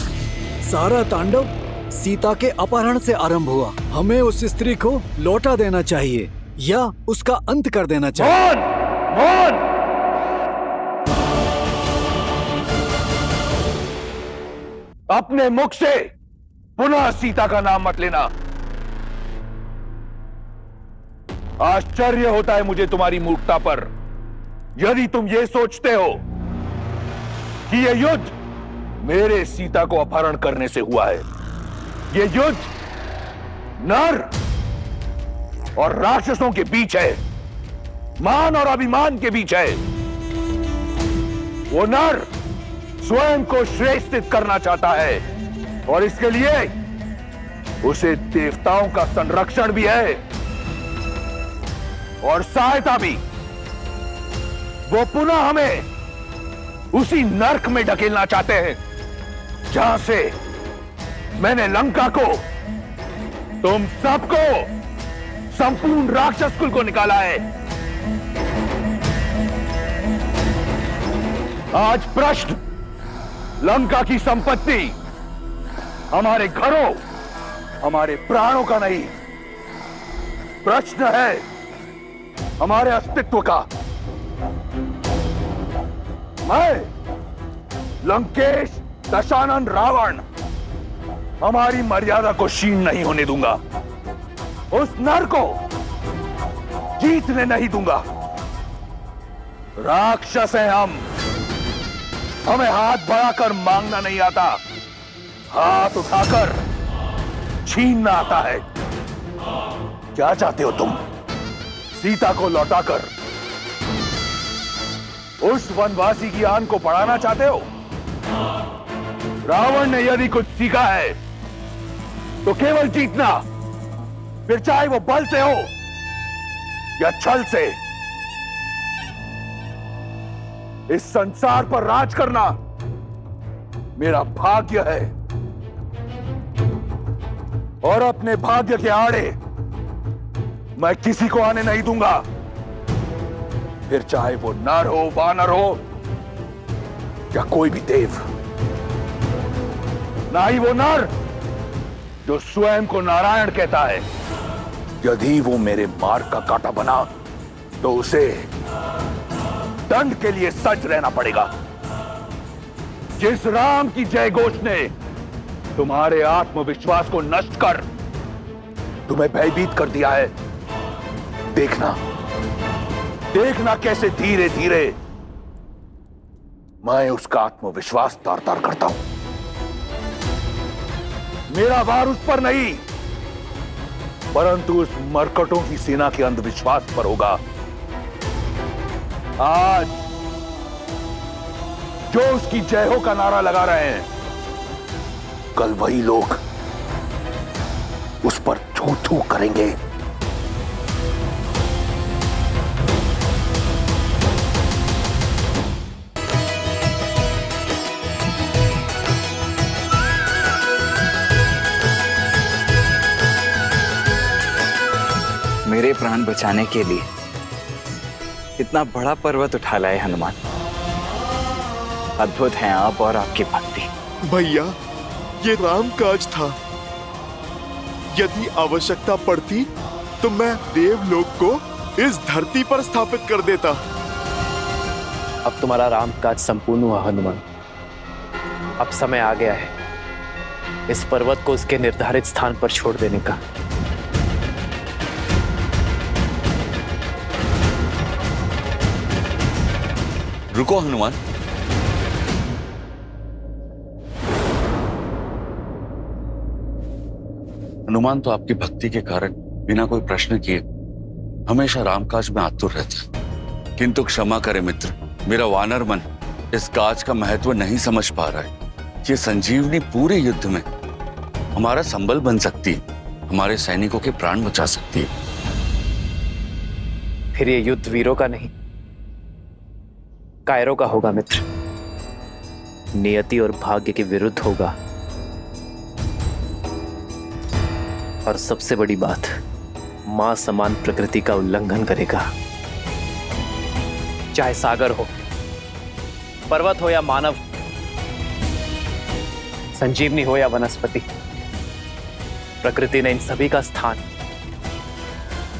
सारा तांडव सीता के अपहरण से आरंभ हुआ। हमें उस स्त्री को लौटा देना चाहिए या उसका अंत कर देना चाहिए। मौन! अपने मुख से पुनः सीता का नाम मत लेना। आश्चर्य होता है मुझे तुम्हारी मूर्खता पर। यदि तुम ये सोचते हो कि यह युद्ध मेरे सीता को अपहरण करने से हुआ है, यह युद्ध नर और राक्षसों के बीच है, मान और अभिमान के बीच है। वो नर स्वयं को श्रेष्ठित करना चाहता है और इसके लिए उसे देवताओं का संरक्षण भी है और सहायता भी। वो पुनः हमें उसी नर्क में ढकेलना चाहते हैं जहां से मैंने लंका को, तुम सबको, संपूर्ण राक्षस कुल को निकाला है। आज प्रश्न लंका की संपत्ति हमारे घरों, हमारे प्राणों का नहीं, प्रश्न है हमारे अस्तित्व का। मैं लंकेश दशानन रावण हमारी मर्यादा को क्षीण नहीं होने दूंगा। उस नर को जीतने नहीं दूंगा। राक्षस हैं हम, हमें हाथ बढ़ाकर मांगना नहीं आता, हाथ उठाकर छीनना आता है। क्या चाहते हो तुम? सीता को लौटाकर उस वनवासी की आन को बढ़ाना चाहते हो? रावण ने यदि कुछ सीखा है तो केवल जीतना, फिर चाहे वो बल से हो या छल से। इस संसार पर राज करना मेरा भाग्य है और अपने भाग्य के आड़े मैं किसी को आने नहीं दूंगा, फिर चाहे वो नर हो, वानर हो या कोई भी देव। ना ही वो नर जो स्वयं को नारायण कहता है। यदि वो मेरे मार्ग का कांटा बना तो उसे दंड के लिए सज्ज रहना पड़ेगा। जिस राम की जय घोष ने तुम्हारे आत्मविश्वास को नष्ट कर तुम्हें भयभीत कर दिया है, देखना कैसे धीरे धीरे मैं उसका आत्मविश्वास तार तार करता हूं। मेरा वार उस पर नहीं, परंतु उस मरकटों की सेना के अंधविश्वास पर होगा। आज जो उसकी जय हो का नारा लगा रहे हैं, कल वही लोग उस पर थू थू करेंगे। मेरे जान बचाने के लिए इतना बड़ा पर्वत उठा लाए हनुमान। अद्भुत हैं आप और आपकी भक्ति। भैया, ये राम काज था। यदि आवश्यकता पड़ती तो मैं देवलोक को इस धरती पर स्थापित कर देता। अब तुम्हारा राम काज संपूर्ण हुआ हनुमान। अब समय आ गया है इस पर्वत को उसके निर्धारित स्थान पर छोड़ देने का। रुको हनुमान। हनुमान तो आपकी भक्ति के कारण बिना कोई प्रश्न किए हमेशा रामकाज में आतुर रहता है। किंतु क्षमा करे मित्र, मेरा वानर मन इस काज का महत्व नहीं समझ पा रहा है। ये संजीवनी पूरे युद्ध में हमारा संबल बन सकती है, हमारे सैनिकों के प्राण बचा सकती है। फिर ये युद्ध वीरों का नहीं, कायरों का होगा मित्र। नियति और भाग्य के विरुद्ध होगा। और सबसे बड़ी बात, मां समान प्रकृति का उल्लंघन करेगा। चाहे सागर हो, पर्वत हो या मानव, संजीवनी हो या वनस्पति, प्रकृति ने इन सभी का स्थान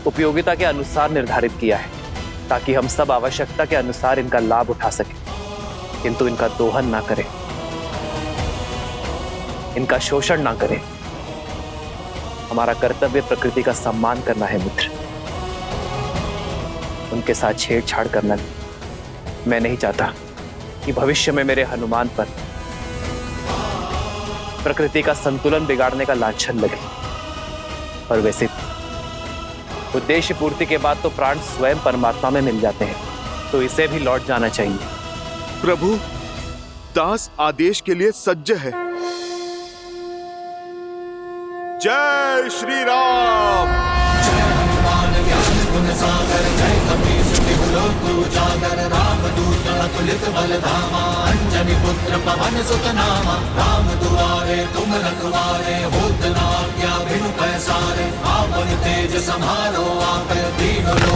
उपयोगिता के अनुसार निर्धारित किया है ताकि हम सब आवश्यकता के अनुसार इनका लाभ उठा सकें, किंतु इनका दोहन ना करें, इनका शोषण ना करें। हमारा कर्तव्य प्रकृति का सम्मान करना है मित्र, उनके साथ छेड़छाड़ करना नहीं। मैं नहीं चाहता कि भविष्य में मेरे हनुमान पर प्रकृति का संतुलन बिगाड़ने का लांछन लगे। और वैसे उद्देश्य पूर्ति के बाद तो प्राण स्वयं परमात्मा में मिल जाते हैं, तो इसे भी लौट जाना चाहिए। प्रभु, दास आदेश के लिए सज्ज है। जय श्री राम। जय हनुमान ज्ञान गुण सागर, जय कपीस तिहु लोक उजागर, रामदूत अतुलित बल धामा, अंजनी पुत्र पवन सुत नामा, राम दुआरे तुम रखवारे, होत न आज्ञा बिनु पैसारे, आपन तेज समारो आकर दीन लो